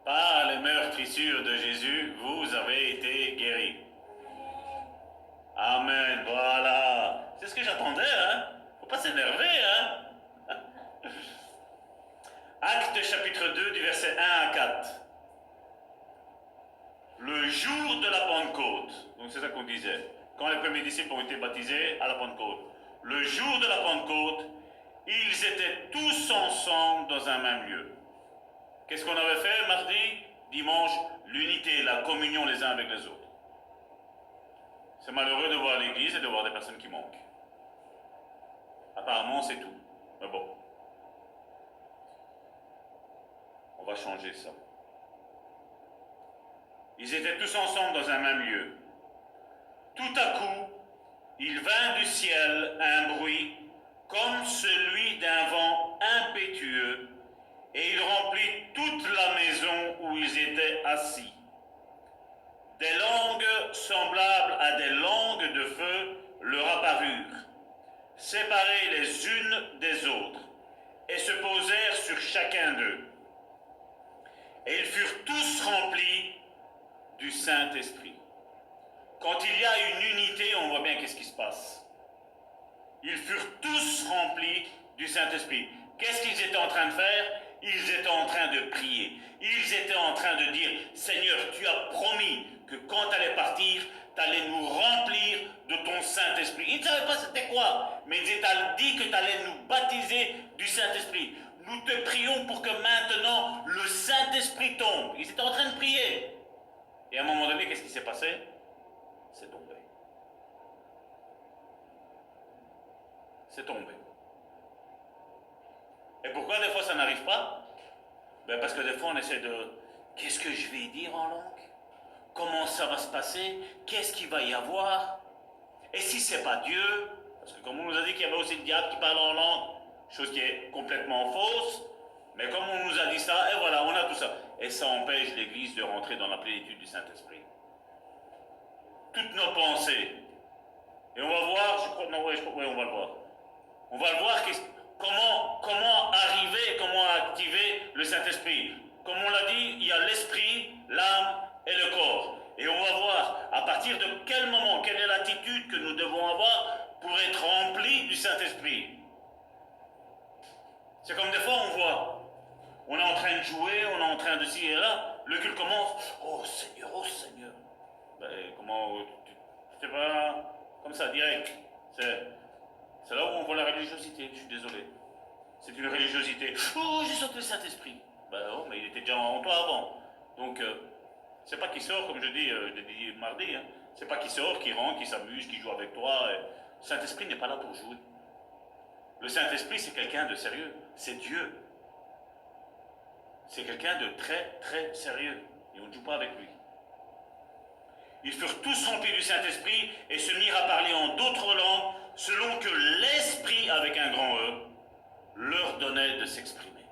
Par les meurtrissures de Jésus, vous avez été guéris. Amen, voilà. C'est ce que j'attendais, hein. Faut pas s'énerver, hein. Actes chapitre 2 du verset 1 à 4. Le jour de la Pentecôte, donc c'est ça qu'on disait, quand les premiers disciples ont été baptisés à la Pentecôte, le jour de la Pentecôte, ils étaient tous ensemble dans un même lieu. Qu'est-ce qu'on avait fait mardi, dimanche? L'unité, la communion les uns avec les autres. C'est malheureux de voir l'église et de voir des personnes qui manquent. Apparemment, c'est tout. Mais bon, on va changer ça. Ils étaient tous ensemble dans un même lieu. Tout à coup, il vint du ciel un bruit comme celui d'un vent impétueux, et il remplit toute la maison où ils étaient assis. Des langues semblables à des langues de feu leur apparurent, séparées les unes des autres, et se posèrent sur chacun d'eux. Et ils furent tous remplis du Saint-Esprit. Quand il y a une unité, on voit bien qu'est-ce qui se passe. Ils furent tous remplis du Saint-Esprit. Qu'est-ce qu'ils étaient en train de faire? Ils étaient en train de prier. Ils étaient en train de dire, Seigneur, tu as promis que quand tu allais partir, tu allais nous remplir de ton Saint-Esprit. Ils ne savaient pas c'était quoi, mais ils t'ont dit que tu allais nous baptiser du Saint-Esprit. Nous te prions pour que maintenant le Saint-Esprit tombe. Ils étaient en train de prier. Et à un moment donné, qu'est-ce qui s'est passé? C'est tombé. C'est tombé. Et pourquoi des fois ça n'arrive pas? Ben parce que des fois on essaie de... Qu'est-ce que je vais dire en langue? Comment ça va se passer? Qu'est-ce qu'il va y avoir? Et si c'est pas Dieu? Parce que comme on nous a dit qu'il y avait aussi le diable qui parle en langue, chose qui est complètement fausse, mais comme on nous a dit ça, et voilà, on a tout ça. Et ça empêche l'Église de rentrer dans la plénitude du Saint-Esprit. Toutes nos pensées. Et on va voir, je crois, non, oui, on va le voir. On va le voir comment arriver, comment activer le Saint-Esprit. Comme on l'a dit, il y a l'esprit, l'âme et le corps. Et on va voir à partir de quel moment, quelle est l'attitude que nous devons avoir pour être remplis du Saint-Esprit. C'est comme des fois on voit, on est en train de jouer, on est en train de ci et là, le culte commence, oh Seigneur. Ben, comment, tu sais pas, comme ça, direct. C'est là où on voit la religiosité, je suis désolé. C'est une religiosité. Oh, j'ai sorti le Saint-Esprit. Ben oh, mais il était déjà en toi avant. Donc, c'est pas qu'il sort, comme je l'ai dit mardi, hein. C'est pas qu'il sort, qu'il rentre, qu'il s'amuse, qu'il joue avec toi. Le Saint-Esprit n'est pas là pour jouer. Le Saint-Esprit, c'est quelqu'un de sérieux. C'est Dieu. C'est quelqu'un de très, très sérieux. Et on ne joue pas avec lui. Ils furent tous remplis du Saint-Esprit et se mirent à parler en d'autres langues, selon que l'Esprit, avec un grand E, leur donnait de s'exprimer.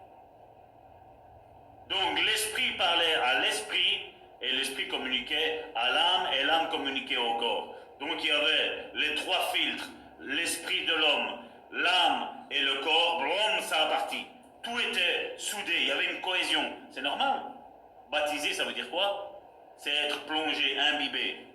Donc l'Esprit parlait à l'Esprit, et l'Esprit communiquait à l'âme, et l'âme communiquait au corps. Donc il y avait les trois filtres, l'Esprit de l'homme, l'âme et le corps, blum, ça a parti. Tout était soudé, il y avait une cohésion. C'est normal. Baptiser, ça veut dire quoi? C'est être plongé, imbibé.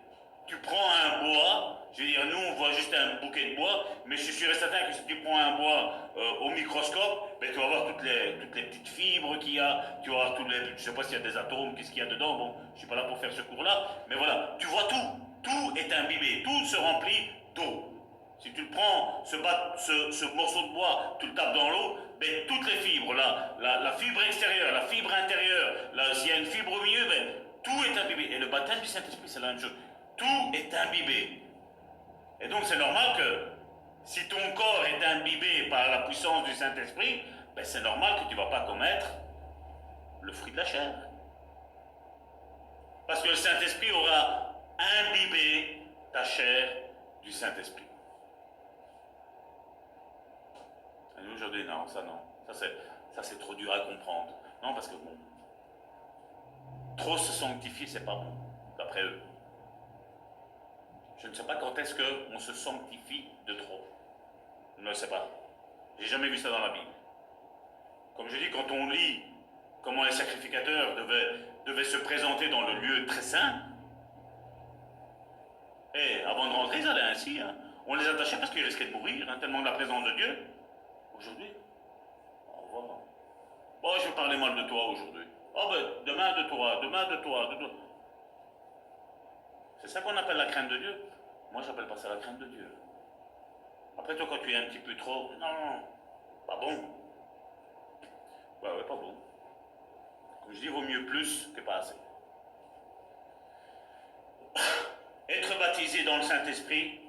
Tu prends un bois, je veux dire, nous on voit juste un bouquet de bois, mais je suis sûr et certain que si tu prends un bois au microscope, ben, tu vas voir toutes les petites fibres qu'il y a, tu vas voir je ne sais pas s'il y a des atomes, qu'est-ce qu'il y a dedans, bon, je ne suis pas là pour faire ce cours-là, mais voilà, tu vois tout est imbibé, tout se remplit d'eau. Si tu le prends, ce morceau de bois, tu le tapes dans l'eau, ben, toutes les fibres, la fibre extérieure, la fibre intérieure, s'il y a une fibre au milieu, ben, tout est imbibé. Et le baptême du Saint-Esprit, c'est la même chose. Tout est imbibé. Et donc c'est normal que si ton corps est imbibé par la puissance du Saint-Esprit, ben, c'est normal que tu ne vas pas commettre le fruit de la chair. Parce que le Saint-Esprit aura imbibé ta chair du Saint-Esprit. Et nous aujourd'hui, non. Ça c'est trop dur à comprendre. Non, parce que bon, trop se sanctifier, c'est pas bon, d'après eux. Je ne sais pas quand est-ce qu'on se sanctifie de trop. Je ne le sais pas. J'ai jamais vu ça dans la Bible. Comme je dis, quand on lit comment les sacrificateurs devaient se présenter dans le lieu très saint, et avant de rentrer, ils allaient ainsi. Hein. On les attachait parce qu'ils risquaient de mourir, hein, tellement de la présence de Dieu. Aujourd'hui, au revoir. Bon, je vais parler mal de toi aujourd'hui. Oh ben, demain de toi. C'est ça qu'on appelle la crainte de Dieu. Moi, je n'appelle pas ça la crainte de Dieu. Après, toi, quand tu es un petit peu trop... Non, pas bon. Bah ouais, pas bon. Comme je dis, vaut mieux plus que pas assez. Être baptisé dans le Saint-Esprit,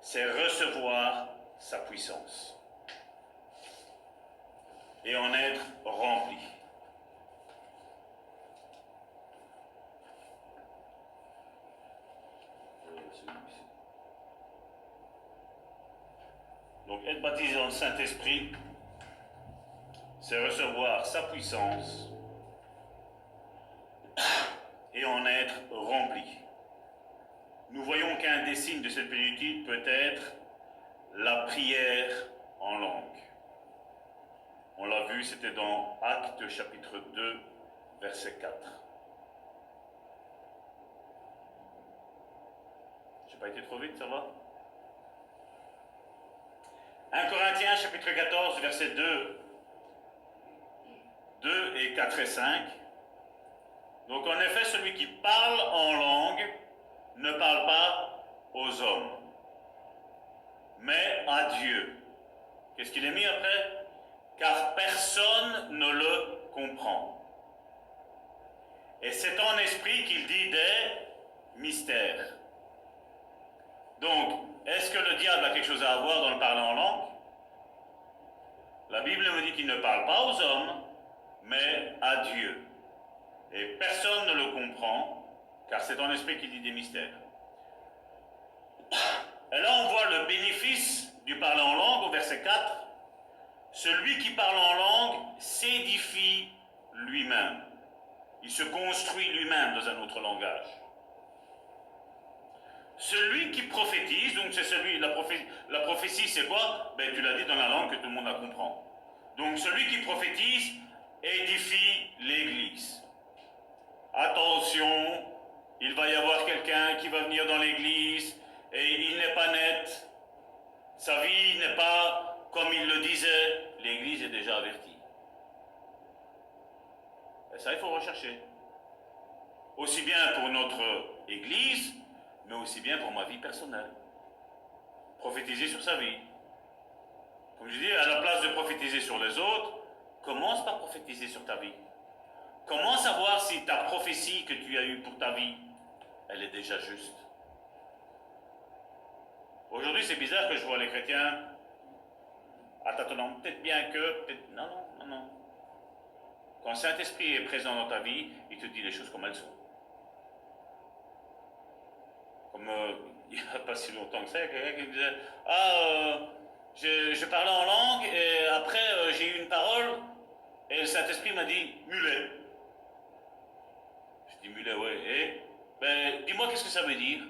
c'est recevoir sa puissance. Et en être rempli. Donc être baptisé dans le Saint-Esprit, c'est recevoir sa puissance et en être rempli. Nous voyons qu'un des signes de cette plénitude peut être la prière en langue. On l'a vu, c'était dans Actes chapitre 2, verset 4. J'ai pas été trop vite, ça va? 1 Corinthiens chapitre 14, verset 2 et 4 et 5. Donc en effet, celui qui parle en langue ne parle pas aux hommes, mais à Dieu. Qu'est-ce qu'il est mis après? Car personne ne le comprend. Et c'est en esprit qu'il dit des mystères. Donc, est-ce que le diable a quelque chose à avoir dans le parler en langue? La Bible me dit qu'il ne parle pas aux hommes, mais à Dieu. Et personne ne le comprend, car c'est en esprit qu'il dit des mystères. Et là, on voit le bénéfice du parler en langue au verset 4. Celui qui parle en langue s'édifie lui-même. Il se construit lui-même dans un autre langage. Celui qui prophétise, donc c'est celui, la prophétie c'est quoi? Ben, tu l'as dit dans la langue que tout le monde la comprend. Donc celui qui prophétise édifie l'église. Attention, il va y avoir quelqu'un qui va venir dans l'église et il n'est pas net. Sa vie n'est pas comme il le disait. L'église est déjà avertie. Et ça, il faut rechercher. Aussi bien pour notre église, mais aussi bien pour ma vie personnelle. Prophétiser sur sa vie. Comme je dis, à la place de prophétiser sur les autres, commence par prophétiser sur ta vie. Commence à voir si ta prophétie que tu as eue pour ta vie, elle est déjà juste. Aujourd'hui, c'est bizarre que je vois les chrétiens à tâtonnant, peut-être bien que, peut-être... Non. Quand le Saint-Esprit est présent dans ta vie, il te dit les choses comme elles sont. il n'y a pas si longtemps que ça, quelqu'un qui me disait ah, je parlais en langue et après j'ai eu une parole et le Saint-Esprit m'a dit mulet. Je dis mulet, ouais. Et ben, dis-moi qu'est-ce que ça veut dire.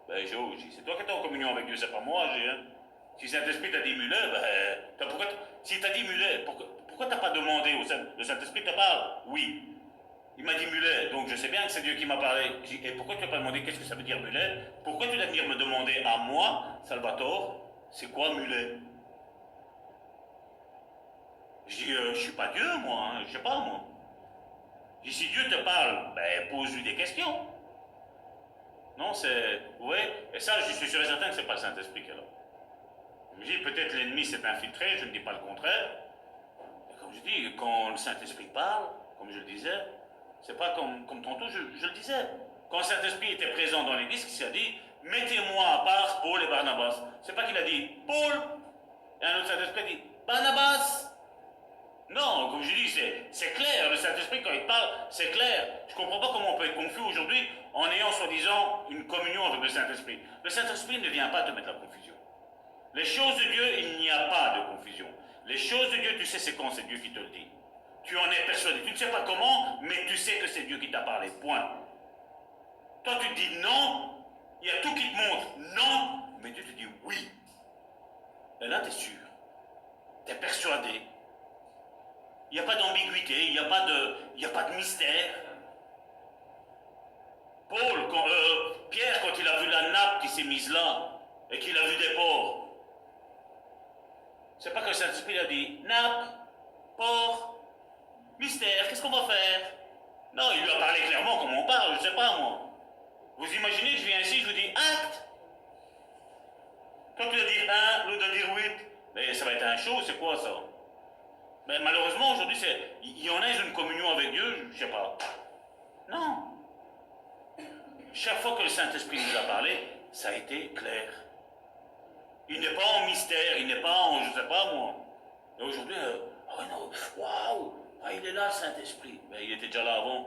Ben, j'ai dit, c'est toi qui es en communion avec Dieu, c'est pas moi. Hein. Si le Saint-Esprit t'a dit mulet, ben, s'il t'a dit mulet, pourquoi t'as pas demandé au le Saint-Esprit te parle? Oui. Il m'a dit mulet, donc je sais bien que c'est Dieu qui m'a parlé. Et pourquoi tu n'as pas demandé qu'est-ce que ça veut dire mulet? Pourquoi tu dois venir me demander à moi, Salvatore, c'est quoi mulet? Je dis, je suis pas Dieu, moi, hein, je sais pas, moi. Je dis, si Dieu te parle, ben, pose-lui des questions. Non, c'est. Ouais, et ça, je suis sûr et certain que c'est pas le Saint-Esprit qui est là. Je me dis, peut-être l'ennemi s'est infiltré, je ne dis pas le contraire. Et comme je dis, quand le Saint-Esprit parle, comme je le disais, c'est pas comme tantôt, je le disais. Quand le Saint-Esprit était présent dans l'église, il s'est dit, mettez-moi à part Paul et Barnabas. C'est pas qu'il a dit Paul, et un autre Saint-Esprit dit Barnabas. Non, comme je dis, c'est clair. Le Saint-Esprit, quand il parle, c'est clair. Je ne comprends pas comment on peut être confus aujourd'hui en ayant soi-disant une communion avec le Saint-Esprit. Le Saint-Esprit ne vient pas te mettre la confusion. Les choses de Dieu, il n'y a pas de confusion. Les choses de Dieu, tu sais c'est quand c'est Dieu qui te le dit. Tu en es persuadé. Tu ne sais pas comment, mais tu sais que c'est Dieu qui t'a parlé. Point. Toi, tu te dis non. Il y a tout qui te montre non, mais Dieu te dit oui. Et là, tu es sûr. Tu es persuadé. Il n'y a pas d'ambiguïté, il n'y a pas de mystère. Pierre, quand il a vu la nappe qui s'est mise là, et qu'il a vu des porcs, c'est pas que le Saint-Esprit a dit, nappe, porc, mystère, qu'est-ce qu'on va faire? Non, il lui a parlé clairement comme on parle, je sais pas moi. Vous imaginez que je viens ici, je vous dis acte. Quand tu dois dire un, l'autre doit dire 8, mais ça va être un show, c'est quoi ça? Mais malheureusement, aujourd'hui, il y en a, ils ont une communion avec Dieu, je sais pas. Non. Chaque fois que le Saint-Esprit nous a parlé, ça a été clair. Il n'est pas en mystère, il n'est pas en, je sais pas moi. Et aujourd'hui, oh non, waouh, il est là le Saint-Esprit. Mais il était déjà là avant.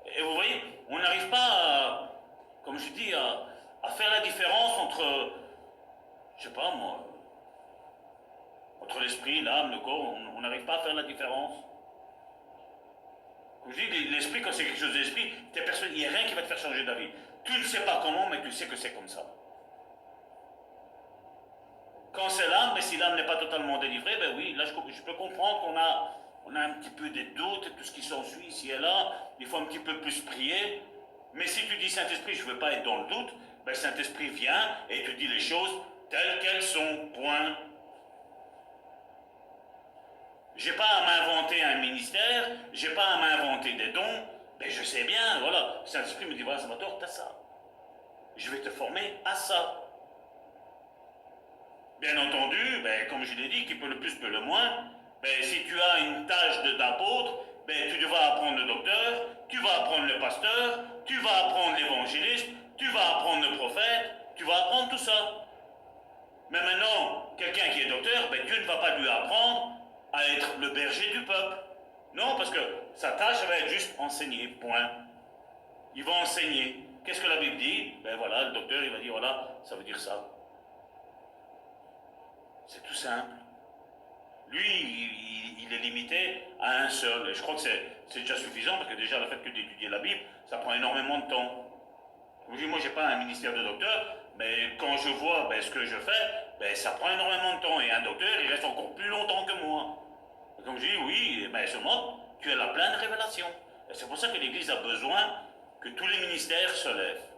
Et vous voyez, on n'arrive pas, comme je dis, à faire la différence entre, je sais pas moi, entre l'esprit, l'âme, le corps, on n'arrive pas à faire la différence. Comme je dis, l'esprit, quand c'est quelque chose d'esprit, t'es persuadé, il n'y a rien qui va te faire changer d'avis. Tu ne sais pas comment, mais tu sais que c'est comme ça. Quand c'est l'âme, mais si l'âme n'est pas totalement délivrée, ben oui, là je peux comprendre qu'on a un petit peu des doutes et tout ce qui s'ensuit ici et là, il faut un petit peu plus prier. Mais si tu dis Saint-Esprit, je ne veux pas être dans le doute, ben Saint-Esprit vient et tu dis les choses telles qu'elles sont, point. J'ai pas à m'inventer un ministère, j'ai pas à m'inventer des dons, ben je sais bien, voilà. Saint-Esprit me dit, voilà, Salvatore, t'as ça. Je vais te former à ça. Bien entendu, ben, comme je l'ai dit, qui peut le plus peut le moins, ben, si tu as une tâche d'apôtre, ben, tu vas apprendre le docteur, tu vas apprendre le pasteur, tu vas apprendre l'évangéliste, tu vas apprendre le prophète, tu vas apprendre tout ça. Mais maintenant, quelqu'un qui est docteur, ben, Dieu ne va pas lui apprendre à être le berger du peuple. Non, parce que sa tâche va être juste enseigner, point. Il va enseigner. Qu'est-ce que la Bible dit? Ben voilà, le docteur, il va dire, voilà, ça veut dire ça. C'est tout simple. Lui, il est limité à un seul. Et je crois que c'est déjà suffisant parce que déjà le fait que d'étudier la Bible, ça prend énormément de temps. Comme je dis, moi, je n'ai pas un ministère de docteur, mais quand je vois ce que je fais, ça prend énormément de temps. Et un docteur, il reste encore plus longtemps que moi. Et comme je dis, oui, mais seulement, tu as la pleine révélation. Et c'est pour ça que l'Église a besoin que tous les ministères se lèvent.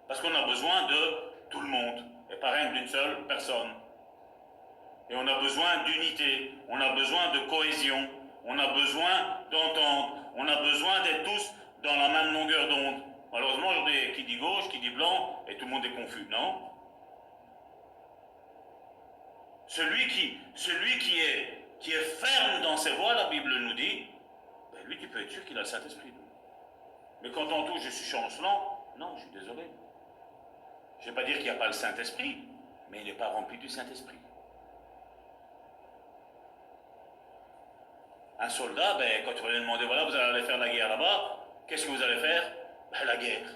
Parce qu'on a besoin de tout le monde, et pas rien d'une seule personne. Et on a besoin d'unité, on a besoin de cohésion, on a besoin d'entendre, on a besoin d'être tous dans la même longueur d'onde. Malheureusement, aujourd'hui, qui dit gauche, qui dit blanc, et tout le monde est confus, non? Celui qui est ferme dans ses voies, la Bible nous dit, ben lui, tu peux être sûr qu'il a le Saint-Esprit. Mais quand on touche, je suis chancelant, non, je suis désolé. Je ne vais pas dire qu'il n'y a pas le Saint-Esprit, mais il n'est pas rempli du Saint-Esprit. Un soldat, quand tu vas lui demander, voilà, vous allez aller faire la guerre là-bas, qu'est-ce que vous allez faire? Ben, la guerre.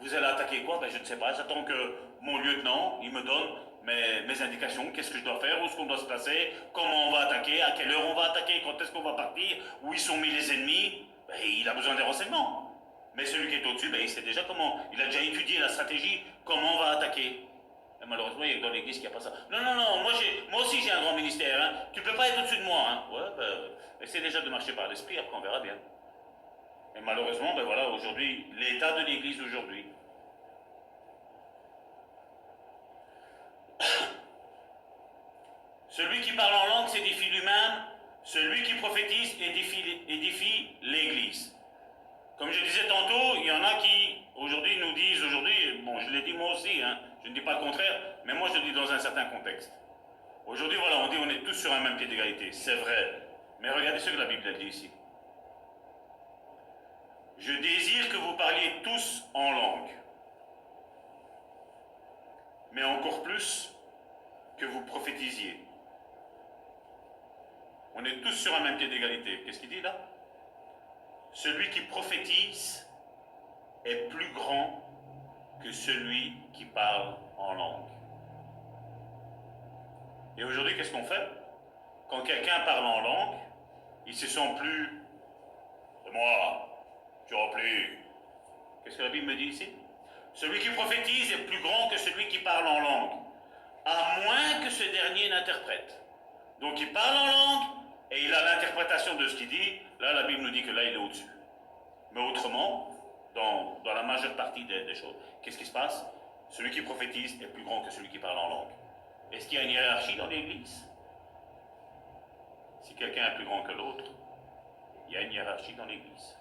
Vous allez attaquer quoi? Ben, je ne sais pas. J'attends que mon lieutenant, il me donne mes indications. Qu'est-ce que je dois faire? Où est-ce qu'on doit se placer? Comment on va attaquer? À quelle heure on va attaquer? Quand est-ce qu'on va partir? Où ils sont mis les ennemis? Ben, il a besoin des renseignements. Mais celui qui est au-dessus, ben, il sait déjà comment. Il a déjà étudié la stratégie. Comment on va attaquer? Et malheureusement, il y a que dans l'église qu'il n'y a pas ça. Non, non, non, moi aussi j'ai un grand ministère. Hein. Tu peux pas être au-dessus de moi. Hein. Ouais, ben, essaie déjà de marcher par l'esprit, après on verra bien. Et malheureusement, ben voilà, aujourd'hui, l'état de l'église aujourd'hui. Celui qui parle en langue s'édifie lui-même, celui qui prophétise édifie l'église. Comme je disais tantôt, il y en a qui aujourd'hui nous disent, bon je l'ai dit moi aussi, hein, je ne dis pas le contraire, mais moi je le dis dans un certain contexte. Aujourd'hui voilà, on dit on est tous sur un même pied d'égalité, c'est vrai, mais regardez ce que la Bible dit ici. Je désire que vous parliez tous en langue, mais encore plus que vous prophétisiez. On est tous sur un même pied d'égalité. Qu'est-ce qu'il dit là? Celui qui prophétise est plus grand que celui qui parle en langue. Et aujourd'hui, qu'est-ce qu'on fait? Quand quelqu'un parle en langue, il se sent plus c'est moi, tu remplis. Qu'est-ce que la Bible me dit ici? Celui qui prophétise est plus grand que celui qui parle en langue, à moins que ce dernier n'interprète. Donc il parle en langue et il a l'interprétation de ce qu'il dit. Là, la Bible nous dit que là, il est au-dessus. Mais autrement, dans la majeure partie des choses, qu'est-ce qui se passe? Celui qui prophétise est plus grand que celui qui parle en langue. Est-ce qu'il y a une hiérarchie dans l'Église? Si quelqu'un est plus grand que l'autre, il y a une hiérarchie dans l'Église.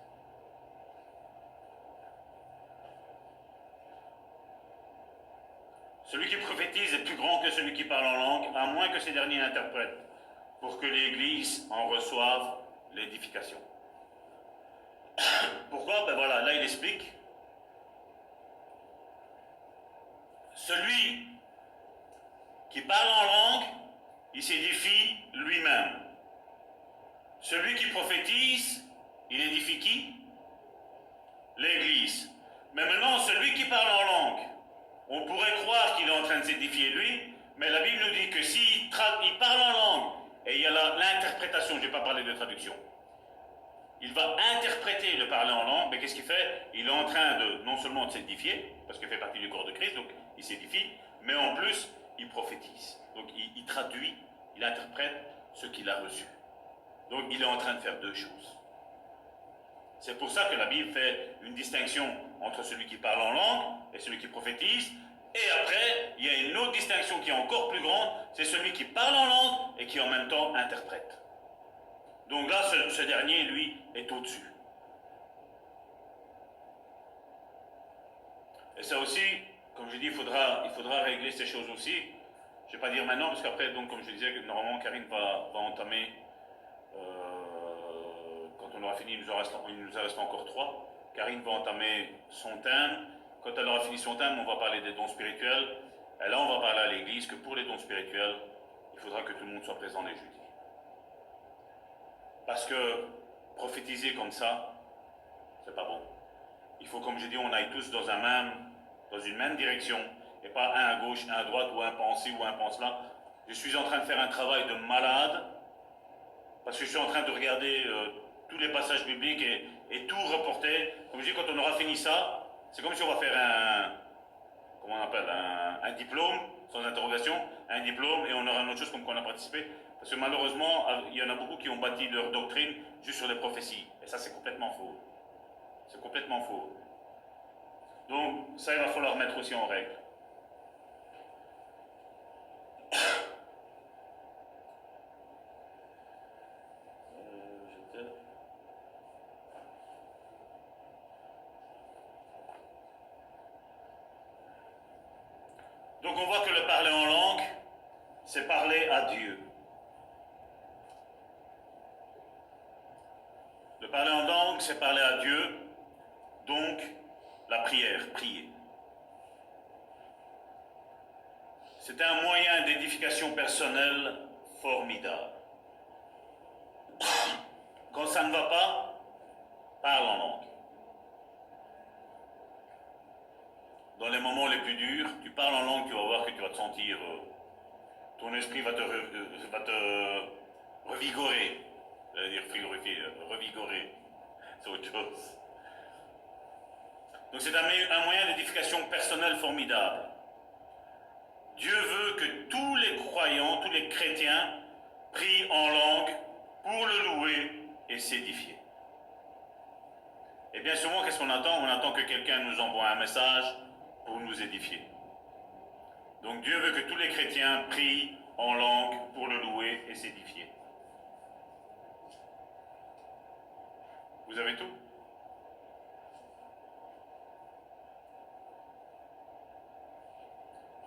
Celui qui prophétise est plus grand que celui qui parle en langue, à moins que ces derniers interprètent, pour que l'Église en reçoive l'édification. Pourquoi? Ben voilà, là il explique. Celui qui parle en langue, il s'édifie lui-même. Celui qui prophétise, il édifie qui? L'Église. Mais maintenant, celui qui parle en langue, on pourrait croire qu'il est en train de s'édifier lui, mais la Bible nous dit que s'il parle en langue, et il y a l'interprétation, je ne vais pas parler de traduction, il va interpréter le parler en langue, mais qu'est-ce qu'il fait? Il est en train de, non seulement de s'édifier, parce qu'il fait partie du corps de Christ, donc il s'édifie, mais en plus, il prophétise. Donc il traduit, il interprète ce qu'il a reçu. Donc il est en train de faire deux choses. C'est pour ça que la Bible fait une distinction entre celui qui parle en langue et celui qui prophétise. Et après, il y a une autre distinction qui est encore plus grande, c'est celui qui parle en langue et qui en même temps interprète. Donc là, ce dernier, lui, est au-dessus. Et ça aussi, comme je dis, il faudra régler ces choses aussi. Je ne vais pas dire maintenant, parce qu'après, donc, comme je disais, normalement, Karine va entamer, quand on aura fini, il nous en reste encore 3. Karine va entamer son thème. Quand elle aura fini son thème, on va parler des dons spirituels. Et là, on va parler à l'église que pour les dons spirituels, il faudra que tout le monde soit présent les jeudis. Parce que prophétiser comme ça, c'est pas bon. Il faut, comme je dis, on aille tous dans une même direction, et pas un à gauche, un à droite, ou un pense ci, ou un pense là. Je suis en train de faire un travail de malade, parce que je suis en train de regarder tous les passages bibliques et tout reporter. Comme je dis, quand on aura fini ça, c'est comme si on va faire comment on appelle, un diplôme, sans interrogation, un diplôme, et on aura une autre chose comme qu'on a participé. Parce que malheureusement, il y en a beaucoup qui ont bâti leur doctrine juste sur des prophéties. Et ça, c'est complètement faux. C'est complètement faux. Donc, ça, il va falloir mettre aussi en règle. Donc, on voit que le parler en langue, c'est parler à Dieu. Le parler en langue, c'est parler à Dieu. Donc, la prière, prier. C'est un moyen d'édification personnelle formidable. Quand ça ne va pas, parle en langue. dans les moments les plus durs, tu parles en langue, tu vas voir que tu vas te sentir, ton esprit va te revigorer. J'allais dire frigorifier, revigorer, c'est autre chose. Donc c'est un moyen d'édification personnelle formidable. Dieu veut que tous les croyants, tous les chrétiens prient en langue pour le louer et s'édifier. Et bien souvent, qu'est-ce qu'on attend? On attend que quelqu'un nous envoie un message pour nous édifier. Donc Dieu veut que tous les chrétiens prient en langue pour le louer et s'édifier. Vous avez tout?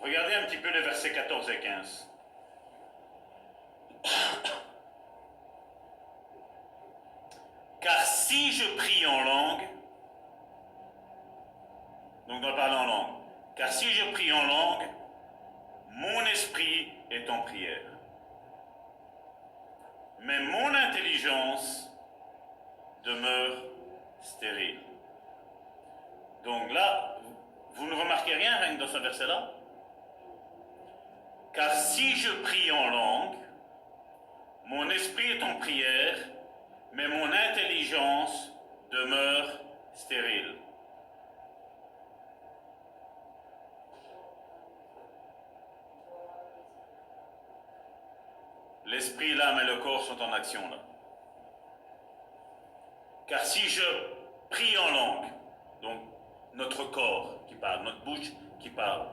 Regardez un petit peu les versets 14 et 15. Car si je prie en langue, donc on doit parler en langue, car si je prie en langue, mon esprit est en prière. Mais mon intelligence demeure stérile. Donc là, vous ne remarquez rien dans ce verset-là? Car si je prie en langue, mon esprit est en prière, mais mon intelligence demeure stérile. L'esprit, l'âme et le corps sont en action là. Car si je prie en langue, donc notre corps qui parle, notre bouche qui parle,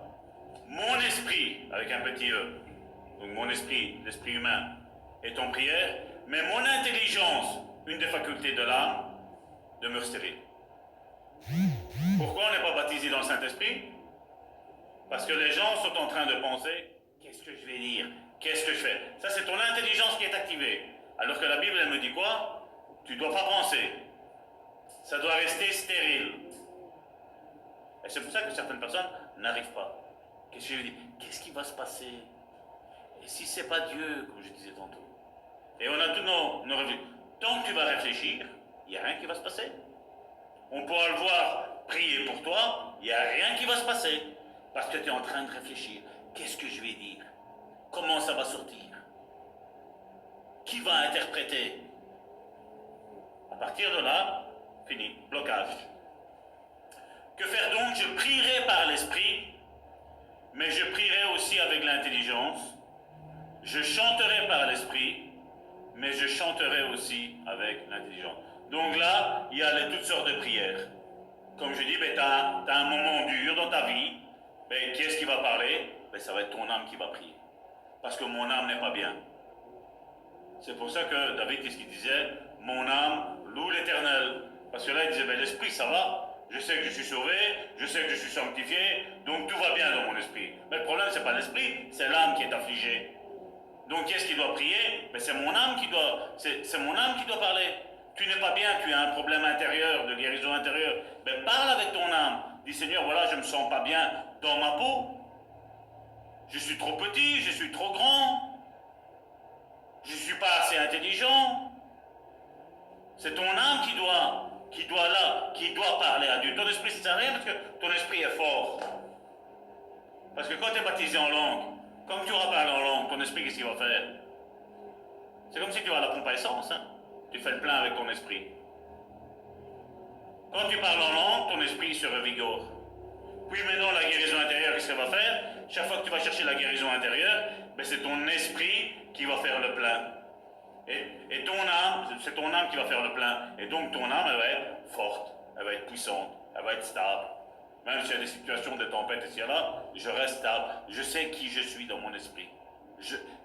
mon esprit, avec un petit e, donc mon esprit, l'esprit humain, est en prière, mais mon intelligence, une des facultés de l'âme, demeure stérile. Pourquoi on n'est pas baptisé dans le Saint-Esprit? Parce que les gens sont en train de penser, qu'est-ce que je vais dire? Qu'est-ce que je fais? Ça, c'est ton intelligence qui est activée. Alors que la Bible, elle me dit quoi? Tu ne dois pas penser. Ça doit rester stérile. Et c'est pour ça que certaines personnes n'arrivent pas. Qu'est-ce que je dis? Qu'est-ce qui va se passer? Et si c'est pas Dieu, comme je disais tantôt? Et on a tous nos réflexions. Tant que tu vas réfléchir, il n'y a rien qui va se passer. On pourra le voir prier pour toi, il n'y a rien qui va se passer. Parce que tu es en train de réfléchir. Qu'est-ce que je vais dire? Comment ça va sortir? Qui va interpréter? À partir de là, fini, blocage. Que faire donc? Je prierai par l'esprit, mais je prierai aussi avec l'intelligence. Je chanterai par l'esprit, mais je chanterai aussi avec l'intelligence. Donc là, il y a toutes sortes de prières. Comme je dis, tu as un moment dur dans ta vie, qui est-ce qui va parler? Ça va être ton âme qui va prier. Parce que mon âme n'est pas bien. C'est pour ça que David, qu'est-ce qu'il disait? Mon âme loue l'Éternel. Parce que là, il disait, l'esprit, ça va. Je sais que je suis sauvé, je sais que je suis sanctifié, donc tout va bien dans mon esprit. Mais le problème, c'est pas l'esprit, c'est l'âme qui est affligée. Donc, qui est-ce qui doit prier? C'est mon âme qui doit, c'est mon âme qui doit parler. Tu n'es pas bien, tu as un problème intérieur, de guérison intérieure. Parle avec ton âme. Dis, Seigneur, voilà, je me sens pas bien dans ma peau. Je suis trop petit, je suis trop grand. Je ne suis pas assez intelligent. C'est ton âme qui doit parler à Dieu. Ton esprit, ça ne sert à rien parce que ton esprit est fort. Parce que quand tu es baptisé en langue, comme tu auras parlé en langue, ton esprit, qu'est-ce qu'il va faire? C'est comme si tu as la pompe à essence. Hein? Tu fais le plein avec ton esprit. Quand tu parles en langue, ton esprit se revigore. Puis maintenant, la guérison intérieure, qu'est-ce qu'elle va faire? Chaque fois que tu vas chercher la guérison intérieure, c'est ton esprit qui va faire le plein. Et ton âme, c'est ton âme qui va faire le plein. Et donc ton âme, elle va être forte, elle va être puissante, elle va être stable. Même s'il y a des situations de tempête ici et là, je reste stable. Je sais qui je suis dans mon esprit.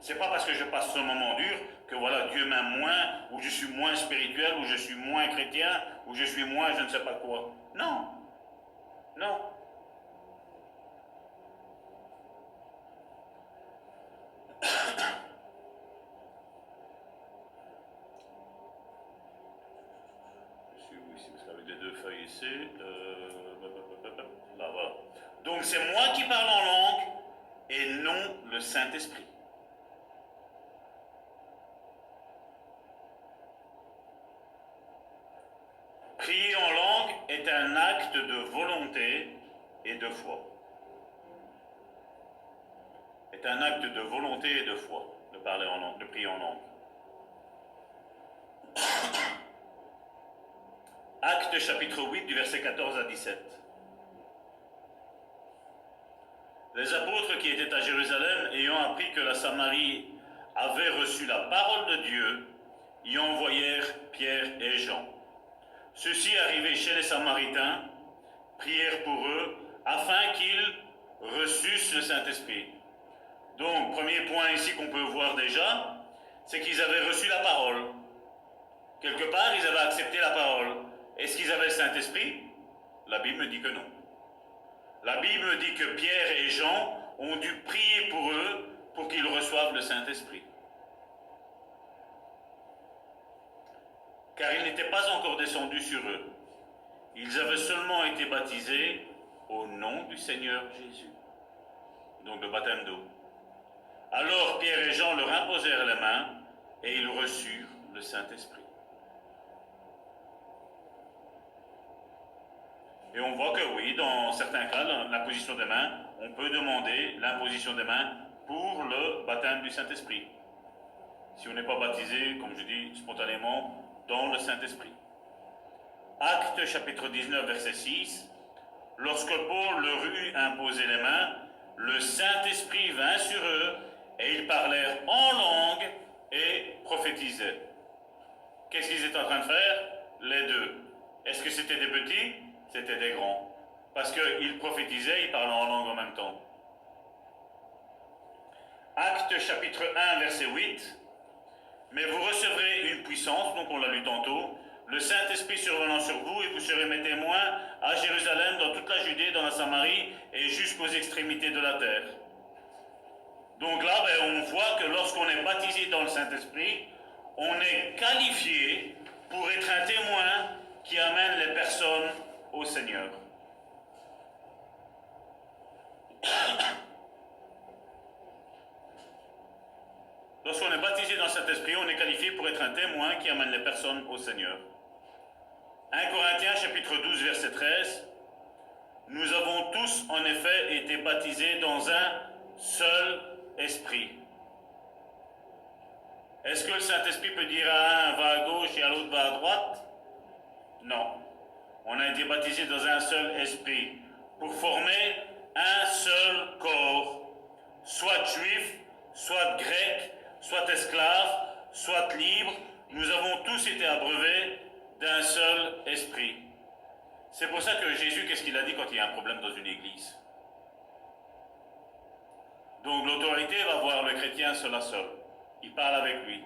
C'est pas parce que je passe ce moment dur que voilà, Dieu m'aime moins, ou je suis moins spirituel, ou je suis moins chrétien, ou je suis moins je ne sais pas quoi. Non. Non. Avec les deux feuilles ici. Là, voilà. Donc c'est moi qui parle en langue et non le Saint-Esprit. Prier en langue est un acte de volonté et de foi. C'est un acte de volonté et de foi, de parler en langue, de prier en langue. Actes chapitre 8 du verset 14 à 17. Les apôtres qui étaient à Jérusalem, ayant appris que la Samarie avait reçu la parole de Dieu, y envoyèrent Pierre et Jean. Ceux-ci, arrivés chez les Samaritains, prièrent pour eux afin qu'ils reçussent le Saint-Esprit. Donc, premier point ici qu'on peut voir déjà, c'est qu'ils avaient reçu la parole. Quelque part, ils avaient accepté la parole. Est-ce qu'ils avaient le Saint-Esprit? La Bible dit que non. La Bible dit que Pierre et Jean ont dû prier pour eux pour qu'ils reçoivent le Saint-Esprit. Car il n'était pas encore descendu sur eux. Ils avaient seulement été baptisés au nom du Seigneur Jésus. Donc le baptême d'eau. Alors Pierre et Jean leur imposèrent les mains et ils reçurent le Saint-Esprit. Et on voit que oui, dans certains cas, dans l'imposition des mains, on peut demander l'imposition des mains pour le baptême du Saint-Esprit. Si on n'est pas baptisé, comme je dis, spontanément, dans le Saint-Esprit. Actes chapitre 19, verset 6. Lorsque Paul leur eut imposé les mains, le Saint-Esprit vint sur eux et ils parlèrent en langue et prophétisaient. Qu'est-ce qu'ils étaient en train de faire? Les deux. Est-ce que c'était des petits? C'était des grands. Parce qu'ils prophétisaient, ils parlaient en langue en même temps. Actes chapitre 1, verset 8. Mais vous recevrez une puissance, donc on l'a lu tantôt, le Saint-Esprit survenant sur vous, et vous serez mes témoins à Jérusalem, dans toute la Judée, dans la Samarie, et jusqu'aux extrémités de la terre. Donc là, on voit que lorsqu'on est baptisé dans le Saint-Esprit, on est qualifié pour être un témoin qui amène les personnes au Seigneur. Lorsqu'on est baptisé dans cet esprit, on est qualifié pour être un témoin qui amène les personnes au Seigneur. 1 Corinthiens chapitre 12 verset 13. Nous avons tous en effet été baptisés dans un seul esprit. Est-ce que le Saint-Esprit peut dire à un va à gauche et à l'autre va à droite? Non. On a été baptisés dans un seul esprit pour former un seul corps, soit juif, soit grec, soit esclave, soit libre. Nous avons tous été abreuvés d'un seul esprit. C'est pour ça que Jésus, qu'est-ce qu'il a dit quand il y a un problème dans une église? Donc l'autorité va voir le chrétien seul à seul. Il parle avec lui.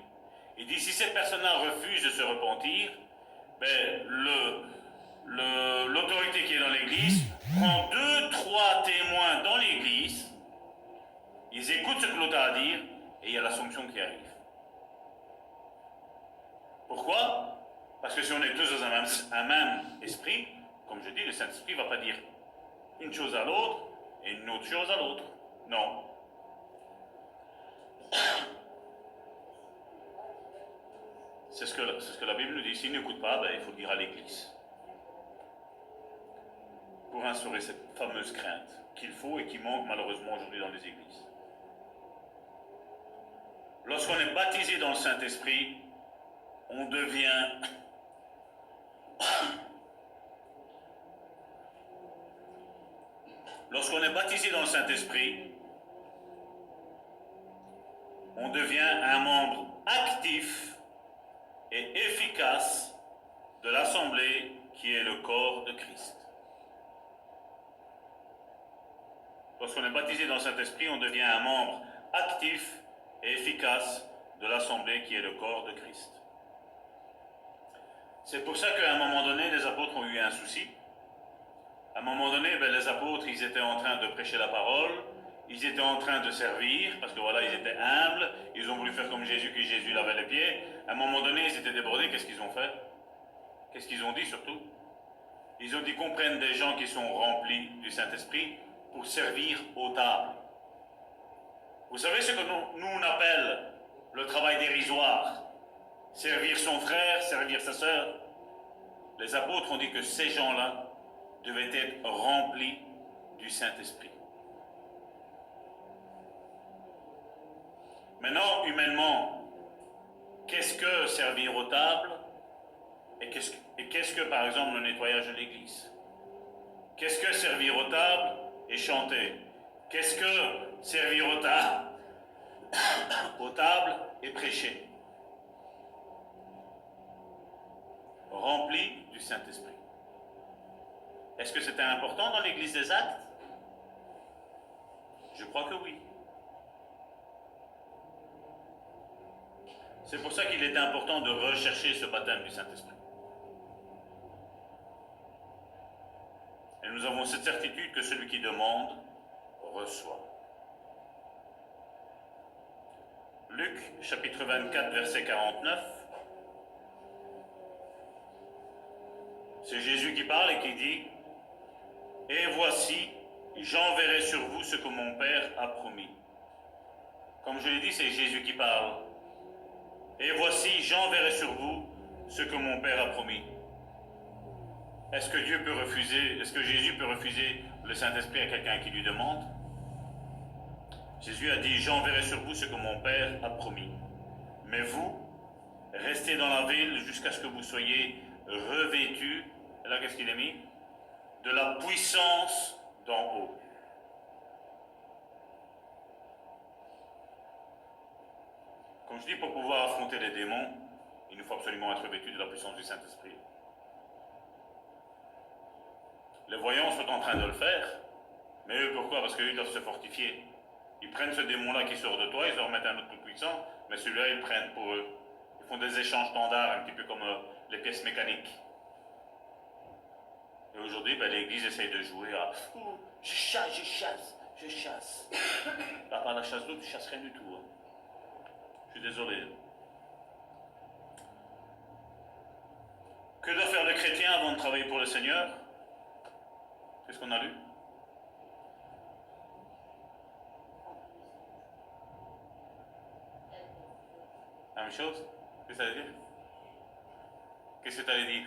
Il dit, si cette personne-là refuse de se repentir, l'autorité qui est dans l'église prend 2-3 témoins dans l'église, ils écoutent ce que l'autre a à dire, et il y a la sanction qui arrive. Pourquoi? Parce que si on est tous dans un même esprit, comme je dis, le Saint-Esprit ne va pas dire une chose à l'autre et une autre chose à l'autre. Non. C'est ce que la Bible nous dit. S'il n'écoute pas, il faut le dire à l'Église. Pour instaurer cette fameuse crainte qu'il faut et qui manque malheureusement aujourd'hui dans les églises. Lorsqu'on est baptisé dans le Saint-Esprit, on devient lorsqu'on est baptisé dans le Saint-Esprit, on devient un membre actif et efficace de l'Assemblée qui est le corps de Christ. Lorsqu'on est baptisé dans le Saint-Esprit, on devient un membre actif et efficace de l'Assemblée qui est le corps de Christ. C'est pour ça qu'à un moment donné, les apôtres ont eu un souci. À un moment donné, les apôtres, ils étaient en train de prêcher la parole, ils étaient en train de servir, parce que voilà, ils étaient humbles, ils ont voulu faire comme Jésus, que Jésus lavait les pieds. À un moment donné, ils étaient débordés, qu'est-ce qu'ils ont fait? Qu'est-ce qu'ils ont dit surtout? Ils ont dit qu'on prenne des gens qui sont remplis du Saint-Esprit pour servir aux tables. Vous savez ce que nous on appelle le travail dérisoire? Servir son frère, servir sa sœur. Les apôtres ont dit que ces gens-là devaient être remplis du Saint-Esprit. Maintenant, humainement, qu'est-ce que servir aux tables et qu'est-ce que, par exemple, le nettoyage de l'église? Qu'est-ce que servir aux tables et chanter? Qu'est-ce que servir aux tables et prêcher? Rempli du Saint-Esprit. Est-ce que c'était important dans l'église des Actes? Je crois que oui. C'est pour ça qu'il était important de rechercher ce baptême du Saint-Esprit. Et nous avons cette certitude que celui qui demande reçoit. Luc, chapitre 24, verset 49. C'est Jésus qui parle et qui dit « Et voici, j'enverrai sur vous ce que mon Père a promis. » Comme je l'ai dit, c'est Jésus qui parle. « Et voici, j'enverrai sur vous ce que mon Père a promis. » Est-ce que Dieu peut refuser, est-ce que Jésus peut refuser le Saint-Esprit à quelqu'un qui lui demande? Jésus a dit, j'enverrai sur vous ce que mon Père a promis. Mais vous, restez dans la ville jusqu'à ce que vous soyez revêtus, et là qu'est-ce qu'il a mis? De la puissance d'en haut. Comme je dis, pour pouvoir affronter les démons, il nous faut absolument être revêtus de la puissance du Saint-Esprit. Les voyants sont en train de le faire, mais eux, pourquoi? Parce qu'eux, ils doivent se fortifier. Ils prennent ce démon-là qui sort de toi, ils leur mettent un autre plus puissant, mais celui-là, ils le prennent pour eux. Ils font des échanges standards, un petit peu comme les pièces mécaniques. Et aujourd'hui, l'Église essaye de jouer à « je chasse. » À part la chasse d'eau, tu ne chasses rien du tout. Hein. Je suis désolé. Que doit faire le chrétien avant de travailler pour le Seigneur? Qu'est-ce qu'on a lu? La même chose? Qu'est-ce que ça veut dire? Qu'est-ce que tu allais dire?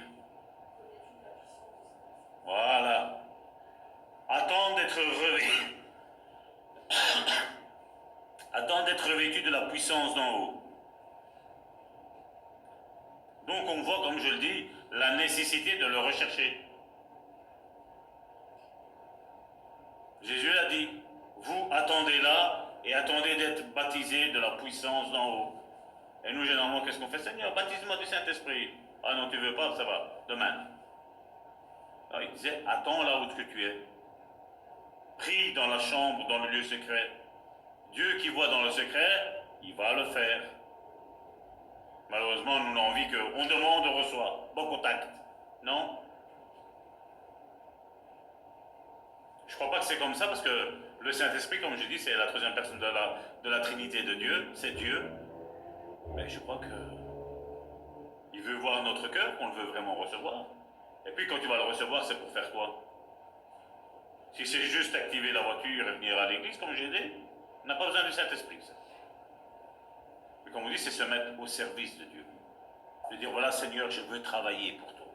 Voilà. Attendre d'être revêtu. Attendre d'être revêtu de la puissance d'en haut. Donc on voit, comme je le dis, la nécessité de le rechercher. Jésus a dit, vous attendez là et attendez d'être baptisés de la puissance d'en haut. Et nous, généralement, qu'est-ce qu'on fait? Seigneur, baptise-moi du Saint-Esprit. Ah non, tu veux pas, ça va, demain. Alors, il disait, attends là où que tu es. Prie dans la chambre, dans le lieu secret. Dieu qui voit dans le secret, il va le faire. Malheureusement, nous avons envie qu'on demande, on reçoit. Bon contact. Non? Je ne crois pas que c'est comme ça parce que le Saint-Esprit, comme je dis, c'est la troisième personne de la Trinité de Dieu. C'est Dieu. Mais je crois qu'il veut voir notre cœur, qu'on le veut vraiment recevoir. Et puis quand tu vas le recevoir, c'est pour faire quoi? Si c'est juste activer la voiture et venir à l'église, comme j'ai dit, on n'a pas besoin du Saint-Esprit. Mais comme on dit, c'est se mettre au service de Dieu. De dire, voilà Seigneur, je veux travailler pour toi.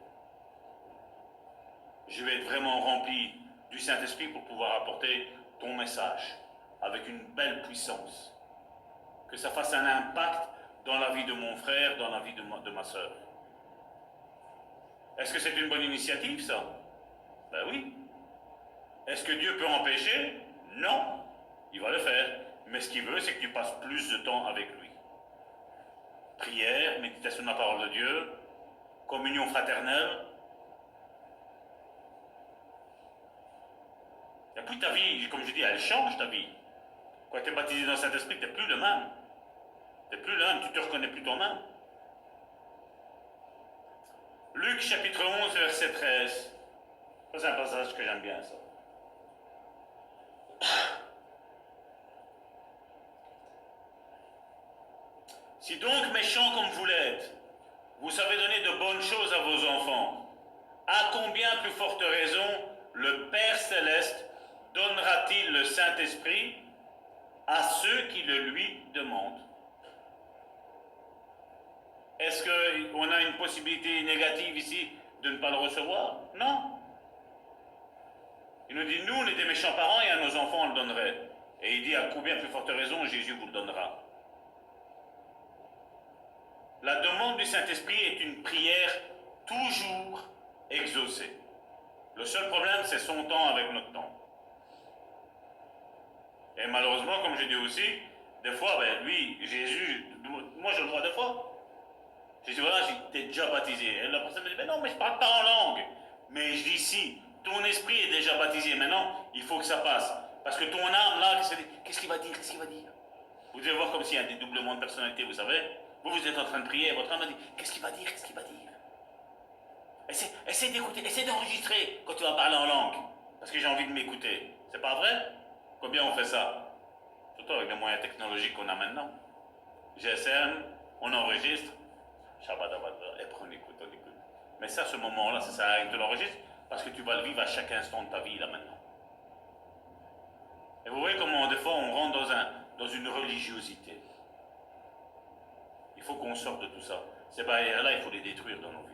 Je vais être vraiment rempli du Saint-Esprit pour pouvoir apporter ton message avec une belle puissance. Que ça fasse un impact dans la vie de mon frère, dans la vie de ma soeur. Est-ce que c'est une bonne initiative, ça? Ben oui. Est-ce que Dieu peut empêcher? Non. Il va le faire. Mais ce qu'il veut, c'est que tu passes plus de temps avec lui. Prière, méditation de la parole de Dieu, communion fraternelle. Et puis ta vie, comme je dis, elle change ta vie. Quand tu es baptisé dans le Saint-Esprit, tu n'es plus le même. Tu n'es plus le même, tu ne te reconnais plus toi-même. Luc chapitre 11, verset 13. C'est un passage que j'aime bien, ça. Si donc méchants comme vous l'êtes, vous savez donner de bonnes choses à vos enfants, à combien plus forte raison le Père Céleste donnera-t-il le Saint-Esprit à ceux qui le lui demandent? Est-ce qu'on a une possibilité négative ici de ne pas le recevoir? Non. Il nous dit, nous, on est des méchants parents et à nos enfants, on le donnerait. Et il dit, à combien plus forte raison, Jésus vous le donnera. La demande du Saint-Esprit est une prière toujours exaucée. Le seul problème, c'est son temps avec notre temps. Et malheureusement, comme je dis aussi, des fois, lui, Jésus, moi je le vois des fois. Je dis, voilà, t'es déjà baptisé. Et la personne me dit, mais non, mais je parle pas en langue. Mais je dis, si, ton esprit est déjà baptisé. Maintenant, il faut que ça passe. Parce que ton âme, là, qu'est-ce qu'il va dire? Qu'est-ce qu'il va dire? Vous devez voir comme s'il y a un dédoublement de personnalité, vous savez. Vous êtes en train de prier, votre âme a dit, qu'est-ce qu'il va dire? Qu'est-ce qu'il va dire? Essaie d'écouter, essaie d'enregistrer quand tu vas parler en langue. Parce que j'ai envie de m'écouter. C'est pas vrai? Combien on fait ça? Surtout avec les moyens technologiques qu'on a maintenant. GSM, on enregistre. Shabadabada, et puis on écoute, on écoute. Mais ça, ce moment-là, ça sert à rien que tu l'enregistres parce que tu vas le vivre à chaque instant de ta vie, là, maintenant. Et vous voyez comment, des fois, on rentre dans une religiosité. Il faut qu'on sorte de tout ça. Ces barrières-là, il faut les détruire dans nos vies.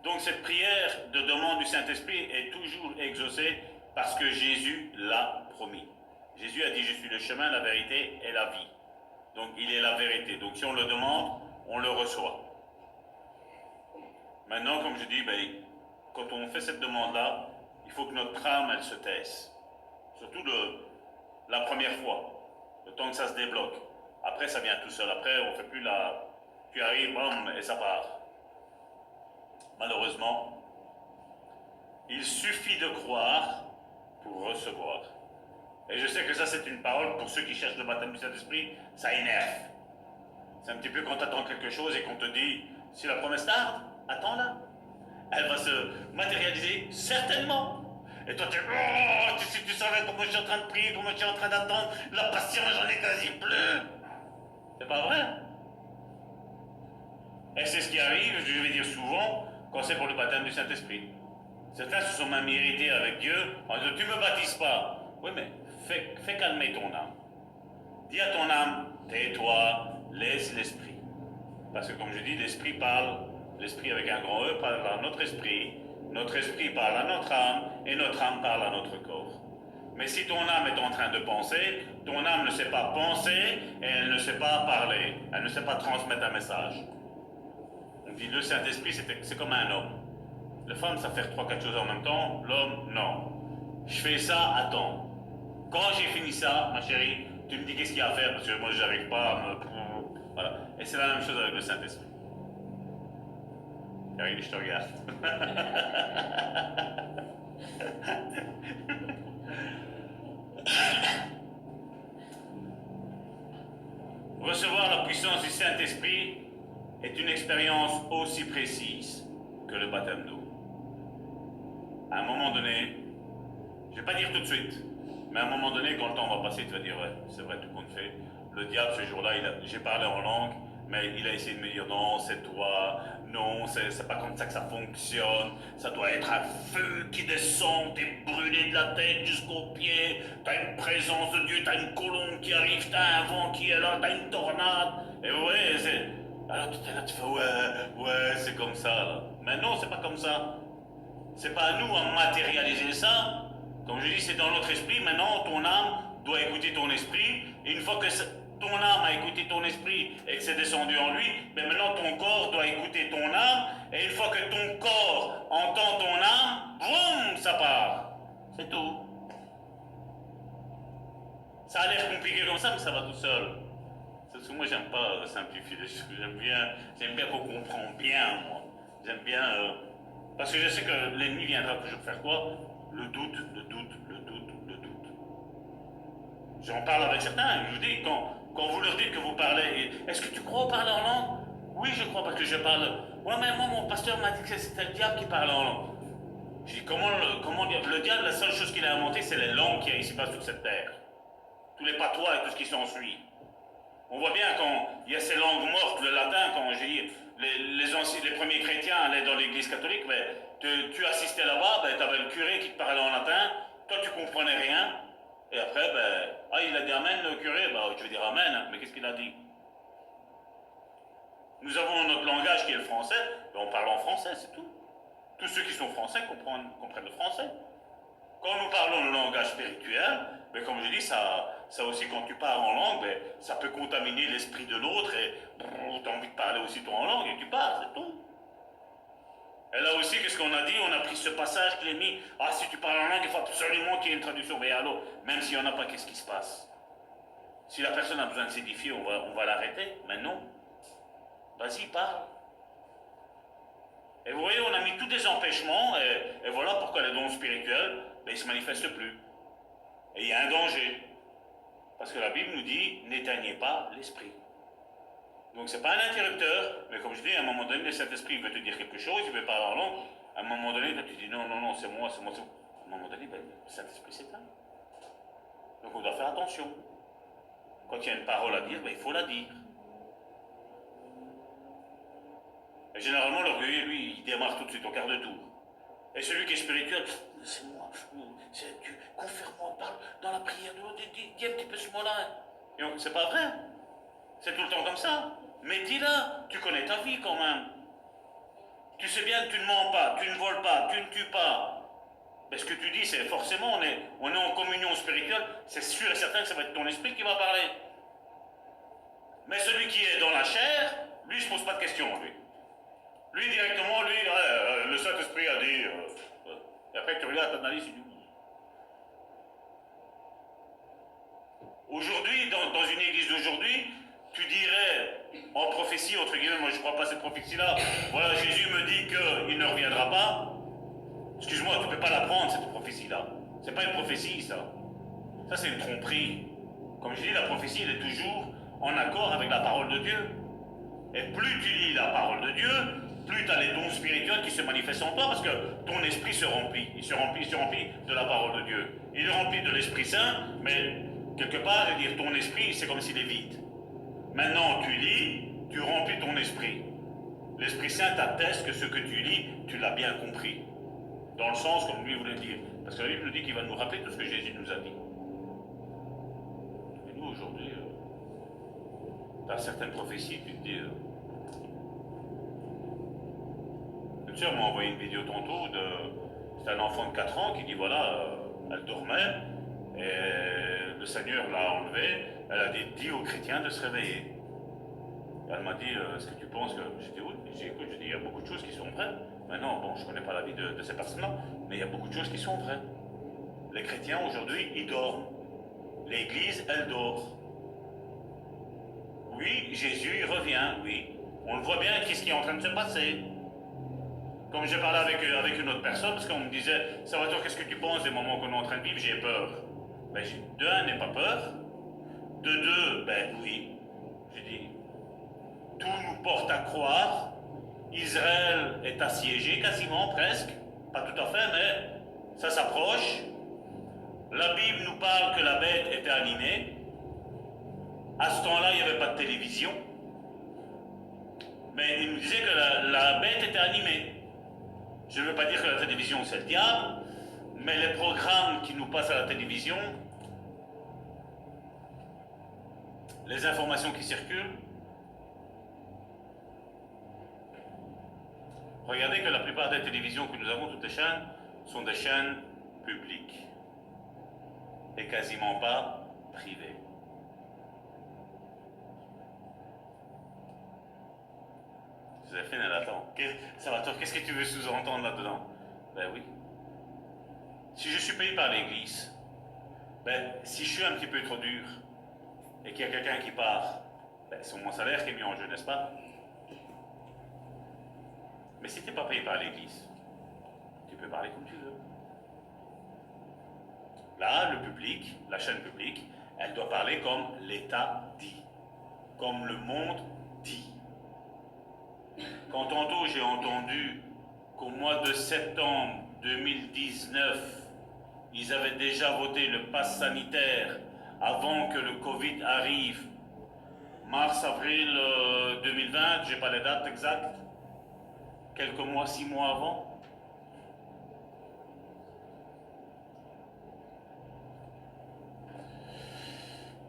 Donc cette prière de demande du Saint-Esprit est toujours exaucée parce que Jésus l'a promis. Jésus a dit, je suis le chemin, la vérité et la vie. Donc il est la vérité. Donc si on le demande, on le reçoit. Maintenant, comme je dis, quand on fait cette demande-là, il faut que notre âme, elle se taise. Surtout la première fois, le temps que ça se débloque. Après, ça vient tout seul. Après, on ne fait plus la... Tu arrives, boum, et ça part. Malheureusement, il suffit de croire pour recevoir. Et je sais que ça, c'est une parole pour ceux qui cherchent le baptême du Saint-Esprit, ça énerve. C'est un petit peu quand tu attends quelque chose et qu'on te dit, si la promesse tarde, attends-la. Elle va se matérialiser certainement. Et toi, si tu savais comment je suis en train de prier, comment je suis en train d'attendre, la patience, j'en ai quasi plus. C'est pas vrai? Et c'est ce qui arrive, je vais dire souvent, quand c'est pour le baptême du Saint-Esprit. Certains se sont même irrités avec Dieu en disant, tu ne me baptises pas. Oui, mais fais calmer ton âme. Dis à ton âme, tais-toi, laisse l'esprit. Parce que comme je dis, l'esprit parle, l'esprit avec un grand E parle à notre esprit parle à notre âme, et notre âme parle à notre corps. Mais si ton âme est en train de penser, ton âme ne sait pas penser, et elle ne sait pas parler, elle ne sait pas transmettre un message. On dit, le Saint-Esprit, c'est comme un homme. La femme, ça fait 3-4 choses en même temps, l'homme, non. Je fais ça, attends. Quand j'ai fini ça, ma chérie, tu me dis qu'est-ce qu'il y a à faire, parce que moi, j'arrive pas à me... Voilà. Et c'est la même chose avec le Saint-Esprit. Karine, je te regarde. Recevoir la puissance du Saint-Esprit est une expérience aussi précise que le baptême d'eau. À un moment donné, je ne vais pas dire tout de suite, mais à un moment donné, quand le temps va passer, tu vas dire, ouais, c'est vrai tout compte fait. Le diable, ce jour-là, j'ai parlé en langue, mais il a essayé de me dire, non, c'est toi, non, c'est pas comme ça que ça fonctionne, ça doit être un feu qui descend, t'es brûlé de la tête jusqu'aux pieds, t'as une présence de Dieu, t'as une colombe qui arrive, t'as un vent qui est là, t'as une tornade, et ouais, alors tu es là, tu fais, ouais, c'est comme ça, là. Mais non, c'est pas comme ça. C'est pas à nous à matérialiser ça. Comme je dis, c'est dans notre esprit. Maintenant, ton âme doit écouter ton esprit. Et une fois que ton âme a écouté ton esprit et que c'est descendu en lui, mais maintenant ton corps doit écouter ton âme. Et une fois que ton corps entend ton âme, boum, ça part. C'est tout. Ça a l'air compliqué comme ça, mais ça va tout seul. Parce que moi, j'aime pas simplifier les choses. J'aime bien qu'on comprend bien, moi. J'aime bien... parce que je sais que l'ennemi viendra toujours faire quoi? Le doute, le doute, le doute, le doute. J'en parle avec certains, je vous dis, quand vous leur dites que vous parlez, est-ce que tu crois parler en langue? Oui, je crois parce que je parle. Ouais, mais moi, mon pasteur m'a dit que c'était le diable qui parlait en langue. Je dis, comment dire? Le diable, la seule chose qu'il a inventé, c'est les langues qu'il y a ici-bas sur cette terre. Tous les patois et tout ce qui s'ensuit. On voit bien quand il y a ces langues mortes, le latin, quand j'ai dit, les premiers chrétiens allaient dans l'église catholique, mais tu assistais là-bas, tu avais le curé qui te parlait en latin, toi tu comprenais rien, et après, il a dit amen le curé, je vais dire amen, mais qu'est-ce qu'il a dit? Nous avons notre langage qui est le français, et on parle en français, c'est tout. Tous ceux qui sont français comprennent le français. Quand nous parlons le langage spirituel, mais comme je dis, ça aussi, quand tu parles en langue, mais ça peut contaminer l'esprit de l'autre et tu as envie de parler aussi toi en langue et tu parles, c'est tout. Et là aussi, qu'est-ce qu'on a dit? On a pris ce passage qui est mis. Ah, si tu parles en langue, il faut absolument qu'il y ait une traduction. Mais allô, même s'il n'y en a pas, qu'est-ce qui se passe? Si la personne a besoin de s'édifier, on va l'arrêter. Mais non. Vas-y, parle. Et vous voyez, on a mis tous des empêchements, et voilà pourquoi les dons spirituels, ben, ils ne se manifestent plus. Et il y a un danger. Parce que la Bible nous dit, n'éteignez pas l'esprit. Donc c'est pas un interrupteur, mais comme je dis, à un moment donné, le Saint-Esprit veut te dire quelque chose, il veut parler en langue. À un moment donné, tu dis non, non, non, c'est moi, c'est moi, c'est moi. À un moment donné, ben, le Saint-Esprit s'éteint. Donc on doit faire attention. Quand il y a une parole à dire, ben, il faut la dire. Et généralement, l'orgueilleux, lui, il démarre tout de suite au quart de tour. Et celui qui est spirituel, c'est moi, c'est Dieu, confère-moi, parle dans la prière de l'autre, dis un petit peu ce mot-là. Et c'est pas vrai. C'est tout le temps comme ça. Mais dis-la, tu connais ta vie quand même. Tu sais bien que tu ne mens pas, tu ne voles pas, tu ne tues pas. Mais ce que tu dis, c'est forcément, on est en communion spirituelle, c'est sûr et certain que ça va être ton esprit qui va parler. Mais celui qui est dans la chair, lui, il ne se pose pas de questions, lui. Lui, directement, lui, le Saint-Esprit a dit... et après, tu regardes, tu analyses, tu dis... Aujourd'hui, dans une église d'aujourd'hui, tu dirais, en prophétie, entre guillemets, moi je ne crois pas à cette prophétie-là, voilà, Jésus me dit qu'il ne reviendra pas. Excuse-moi, tu ne peux pas la prendre, cette prophétie-là. C'est pas une prophétie, ça. Ça, c'est une tromperie. Comme je dis, la prophétie, elle est toujours en accord avec la parole de Dieu. Et plus tu lis la parole de Dieu, plus tu as les dons spirituels qui se manifestent en toi, parce que ton esprit se remplit. Il se remplit de la parole de Dieu. Il est rempli de l'Esprit Saint, mais quelque part, je veux dire, ton esprit, c'est comme s'il est vide. Maintenant, tu lis, tu remplis ton esprit. L'Esprit Saint t'atteste que ce que tu lis, tu l'as bien compris. Dans le sens comme lui voulait dire. Parce que la Bible nous dit qu'il va nous rappeler tout ce que Jésus nous a dit. Et nous, aujourd'hui, tu as certaines prophéties, tu te dis... Une sœur m'a envoyé une vidéo tantôt c'est un enfant de 4 ans qui dit voilà, elle dormait et le Seigneur l'a enlevée, elle a dit aux chrétiens de se réveiller. Elle m'a dit est-ce que tu penses que... J'ai dit oui, écoute, il y a beaucoup de choses qui sont vraies. Maintenant, bon, je ne connais pas la vie de ces personnes-là, mais il y a beaucoup de choses qui sont vraies. Les chrétiens aujourd'hui, ils dorment. L'église, elle dort. Oui, Jésus, il revient, oui. On le voit bien, qu'est-ce qui est en train de se passer. Comme j'ai parlé avec une autre personne, parce qu'on me disait, Salvatore, qu'est-ce que tu penses des moments qu'on est en train de vivre? J'ai peur. Ben, de un, n'aie pas peur. De deux, ben oui. J'ai dit, tout nous porte à croire. Israël est assiégé quasiment, presque. Pas tout à fait, mais ça s'approche. La Bible nous parle que la bête était animée. À ce temps-là, il n'y avait pas de télévision. Mais il nous disait que la bête était animée. Je ne veux pas dire que la télévision c'est le diable, mais les programmes qui nous passent à la télévision, les informations qui circulent, regardez que la plupart des télévisions que nous avons, toutes les chaînes, sont des chaînes publiques et quasiment pas privées. Joséphine, elle attend. Salvatore, qu'est-ce que tu veux sous-entendre là-dedans? Ben oui. Si je suis payé par l'Église, ben, si je suis un petit peu trop dur et qu'il y a quelqu'un qui part, ben, c'est mon salaire qui est mis en jeu, n'est-ce pas? Mais si tu n'es pas payé par l'Église, tu peux parler comme tu veux. Là, le public, la chaîne publique, elle doit parler comme l'État dit, comme le monde dit. Quand tantôt j'ai entendu qu'au mois de septembre 2019, ils avaient déjà voté le pass sanitaire avant que le Covid arrive, mars-avril 2020, je n'ai pas les dates exactes, quelques mois, 6 mois avant.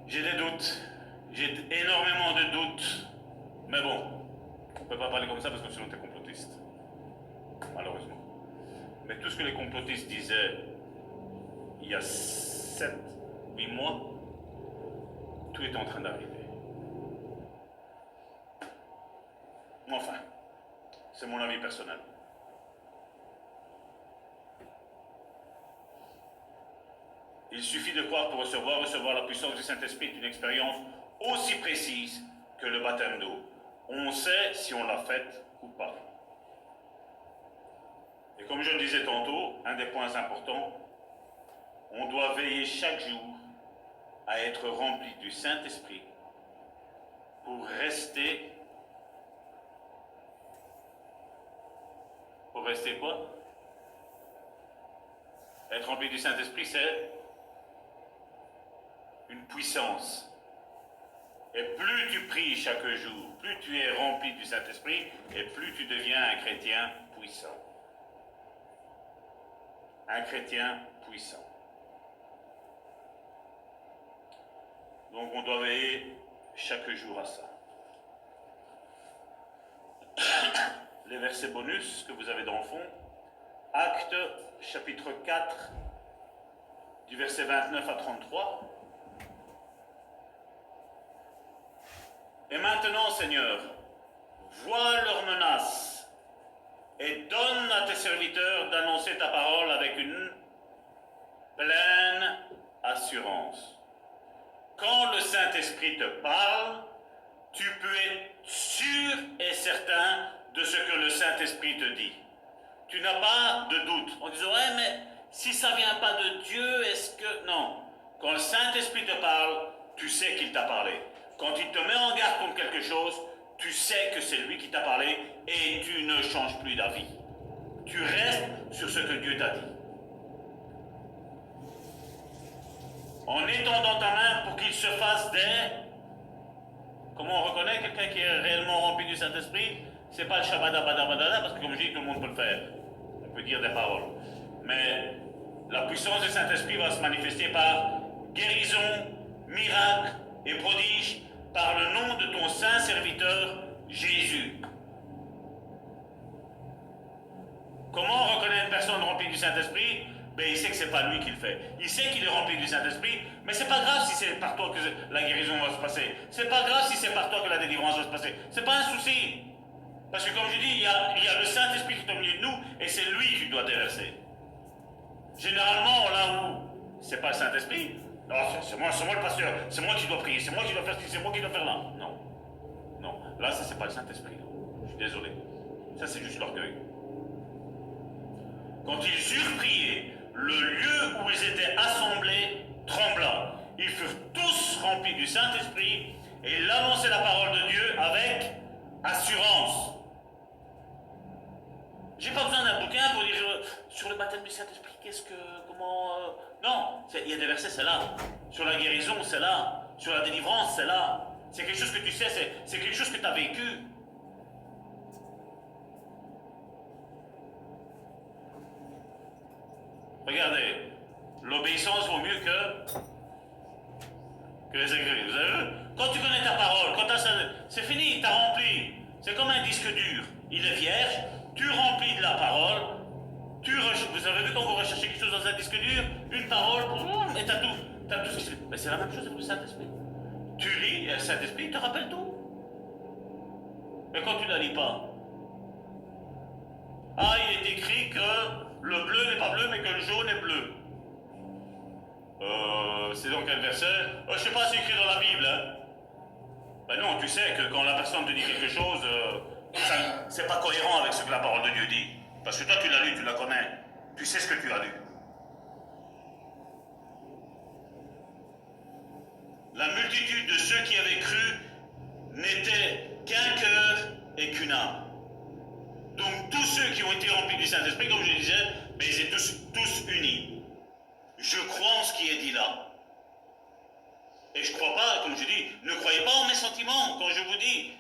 J'ai des doutes, j'ai énormément de doutes, mais bon, ne peut pas parler comme ça parce que sinon tu es complotiste. Malheureusement. Mais tout ce que les complotistes disaient il y a 7, 8 mois, tout est en train d'arriver. Enfin, c'est mon avis personnel. Il suffit de croire pour recevoir la puissance du Saint-Esprit d'une expérience aussi précise que le baptême d'eau. On sait si on l'a faite ou pas. Et comme je le disais tantôt, un des points importants, on doit veiller chaque jour à être rempli du Saint-Esprit pour rester... Pour rester quoi? Être rempli du Saint-Esprit, c'est une puissance. Et plus tu pries chaque jour, plus tu es rempli du Saint-Esprit, et plus tu deviens un chrétien puissant. Un chrétien puissant. Donc on doit veiller chaque jour à ça. Les versets bonus que vous avez dans le fond, Actes chapitre 4, du verset 29 à 33. Et maintenant, Seigneur, vois leurs menaces et donne à tes serviteurs d'annoncer ta parole avec une pleine assurance. Quand le Saint-Esprit te parle, tu peux être sûr et certain de ce que le Saint-Esprit te dit. Tu n'as pas de doute. On dit, ouais, mais si ça ne vient pas de Dieu, est-ce que... Non. Quand le Saint-Esprit te parle, tu sais qu'il t'a parlé. Quand il te met en garde contre quelque chose, tu sais que c'est lui qui t'a parlé et tu ne changes plus d'avis. Tu restes sur ce que Dieu t'a dit. En étendant ta main pour qu'il se fasse des... Comment on reconnaît quelqu'un qui est réellement rempli du Saint-Esprit? C'est pas le shabadabadabadada, parce que comme je dis, tout le monde peut le faire. On peut dire des paroles. Mais la puissance du Saint-Esprit va se manifester par guérison, miracle et prodige, par le nom de ton saint serviteur Jésus. Comment on reconnaît une personne remplie du Saint-Esprit? Ben, il sait que c'est pas lui qui le fait. Il sait qu'il est rempli du Saint-Esprit, mais c'est pas grave si c'est par toi que la guérison va se passer. C'est pas grave si c'est par toi que la délivrance va se passer. C'est pas un souci. Parce que comme je dis, il y a le Saint-Esprit qui est au milieu de nous, et c'est lui qui doit déverser. Généralement, là où c'est pas le Saint-Esprit, c'est moi le pasteur, c'est moi qui dois prier, c'est moi qui dois faire ci, c'est moi qui dois faire là. Non. Non. Là, ça, c'est pas le Saint-Esprit. Je suis désolé. Ça, c'est juste l'orgueil. Quand ils eurent prié, le lieu où ils étaient assemblés trembla. Ils furent tous remplis du Saint-Esprit et ils annonçaient la parole de Dieu avec assurance. J'ai pas besoin d'un bouquin pour dire sur le baptême du Saint-Esprit, non, il y a des versets, c'est là. Sur la guérison, c'est là. Sur la délivrance, c'est là. C'est quelque chose que tu sais, c'est quelque chose que tu as vécu. Regardez, l'obéissance vaut mieux que les sacrifices. Vous avez vu? Quand tu connais ta parole, c'est fini, tu as rempli. C'est comme un disque dur. Il est vierge, tu remplis de la parole. Vous avez vu quand vous recherchez quelque chose dans un disque dur, une parole, et tu as tout. T'as tout ce qui se fait. Mais c'est la même chose avec le Saint-Esprit. Tu lis, et le Saint-Esprit te rappelle tout. Mais quand tu ne la lis pas, il est écrit que le bleu n'est pas bleu, mais que le jaune est bleu. C'est donc quel verset? Je ne sais pas, c'est écrit dans la Bible. Hein? Ben non, tu sais que quand la personne te dit quelque chose, c'est pas cohérent avec ce que la parole de Dieu dit. Parce que toi, tu l'as lu, tu la connais. Tu sais ce que tu as lu. La multitude de ceux qui avaient cru n'était qu'un cœur et qu'une âme. Donc tous ceux qui ont été remplis du Saint-Esprit, comme je le disais, mais ils étaient tous unis. Je crois en ce qui est dit là. Et je ne crois pas, comme je dis, ne croyez pas en mes sentiments. Quand je vous dis,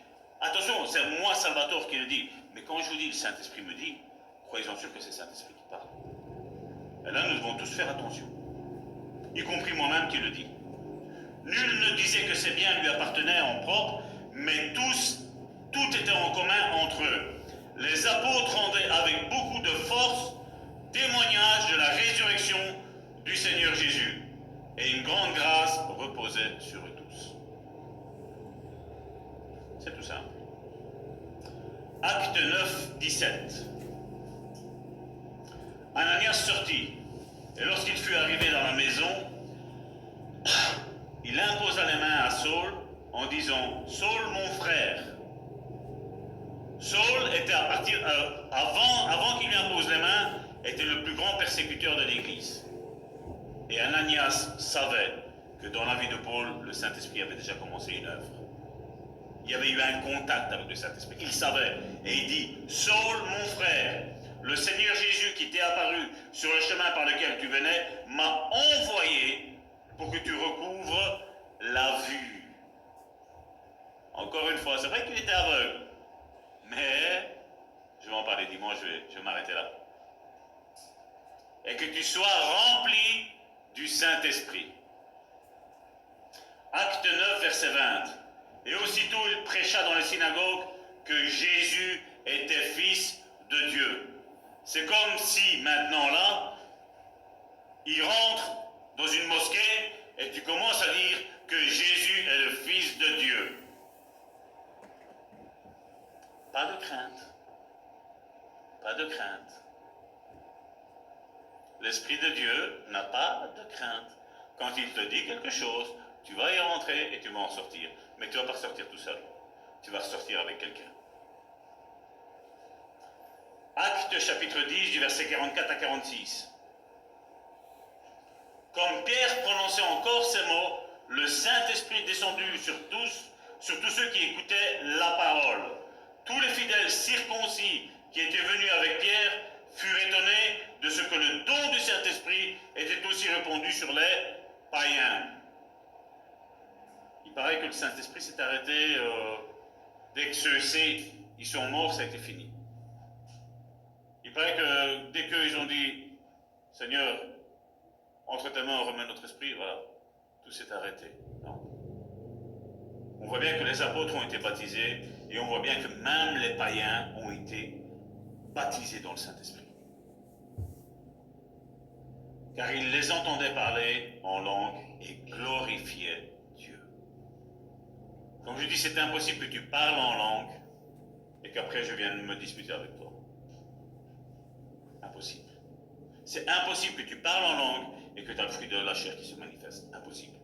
attention, c'est moi Salvatore qui le dit, mais quand je vous dis le Saint-Esprit me dit, croyez-en sûr que c'est le Saint-Esprit qui parle. Et là, nous devons tous faire attention, y compris moi-même qui le dis. Nul ne disait que ses biens lui appartenaient en propre, mais tous tout était en commun entre eux. Les apôtres rendaient avec beaucoup de force témoignage de la résurrection du Seigneur Jésus. Et une grande grâce reposait sur eux tous. C'est tout simple. Acte 9, 17. Ananias sortit, et lorsqu'il fut arrivé dans la maison, il imposa les mains à Saul en disant: Saul, mon frère. Saul était avant qu'il lui impose les mains, était le plus grand persécuteur de l'Église. Et Ananias savait que dans la vie de Paul, le Saint-Esprit avait déjà commencé une œuvre. Il y avait eu un contact avec le Saint-Esprit. Il savait. Et il dit: Saul, mon frère, le Seigneur Jésus qui t'est apparu sur le chemin par lequel tu venais m'a envoyé pour que tu recouvres la vue. Encore une fois, c'est vrai qu'il était aveugle. Mais, je vais en parler dimanche, je vais m'arrêter là. Et que tu sois rempli du Saint-Esprit. Acte 9, verset 20. Et aussitôt il prêcha dans les synagogues que Jésus était fils de Dieu. C'est comme si maintenant là, il rentre dans une mosquée et tu commences à dire que Jésus est le fils de Dieu. Pas de crainte. Pas de crainte. L'Esprit de Dieu n'a pas de crainte. Quand il te dit quelque chose, tu vas y rentrer et tu vas en sortir. Mais tu ne vas pas sortir tout seul. Tu vas sortir avec quelqu'un. Acte chapitre 10 du verset 44 à 46. Comme Pierre prononçait encore ces mots, le Saint-Esprit descendu sur tous ceux qui écoutaient la parole. Tous les fidèles circoncis qui étaient venus avec Pierre furent étonnés de ce que le don du Saint-Esprit était aussi répandu sur les païens. Il paraît que le Saint-Esprit s'est arrêté dès que ceux-ci ils sont morts, ça a été fini. Il paraît que dès qu'ils ont dit « Seigneur, entre tes mains on remet notre esprit », voilà, tout s'est arrêté. Non. On voit bien que les apôtres ont été baptisés et on voit bien que même les païens ont été baptisés dans le Saint-Esprit. Car ils les entendaient parler en langue et glorifiaient Dieu. Comme je dis, c'est impossible que tu parles en langue et qu'après je vienne me disputer avec toi. Impossible. C'est impossible que tu parles en langue et que tu as le fruit de la chair qui se manifeste. Impossible.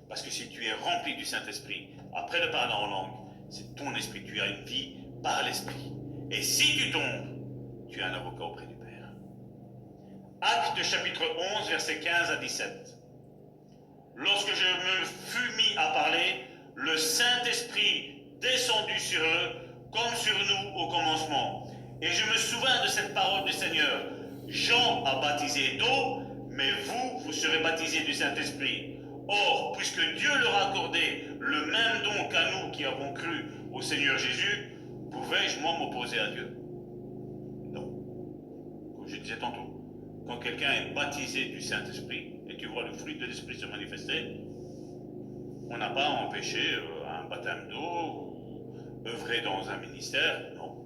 Parce que si tu es rempli du Saint-Esprit, après le parler en langue, c'est ton esprit. Tu as une vie par l'esprit. Et si tu tombes, tu as un avocat auprès du Père. Acte chapitre 11, versets 15 à 17. Lorsque je me fus mis à parler, le Saint-Esprit descendu sur eux, comme sur nous au commencement. Et je me souvins de cette parole du Seigneur. Jean a baptisé d'eau, mais vous serez baptisés du Saint-Esprit. Or, puisque Dieu leur a accordé le même don qu'à nous qui avons cru au Seigneur Jésus, pouvais-je moi m'opposer à Dieu? Non. Comme je disais tantôt, quand quelqu'un est baptisé du Saint-Esprit, et tu vois le fruit de l'Esprit se manifester, on n'a pas empêché un baptême d'eau ou œuvrer dans un ministère, non.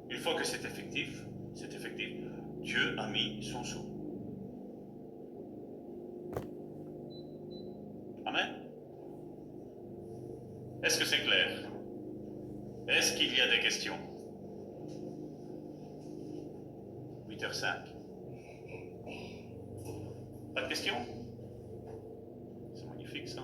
Une fois que c'est effectif, c'est effectif. Dieu a mis son sceau. Amen. Est-ce que c'est clair? Est-ce qu'il y a des questions? 8h05. Pas de questions? C'est magnifique ça.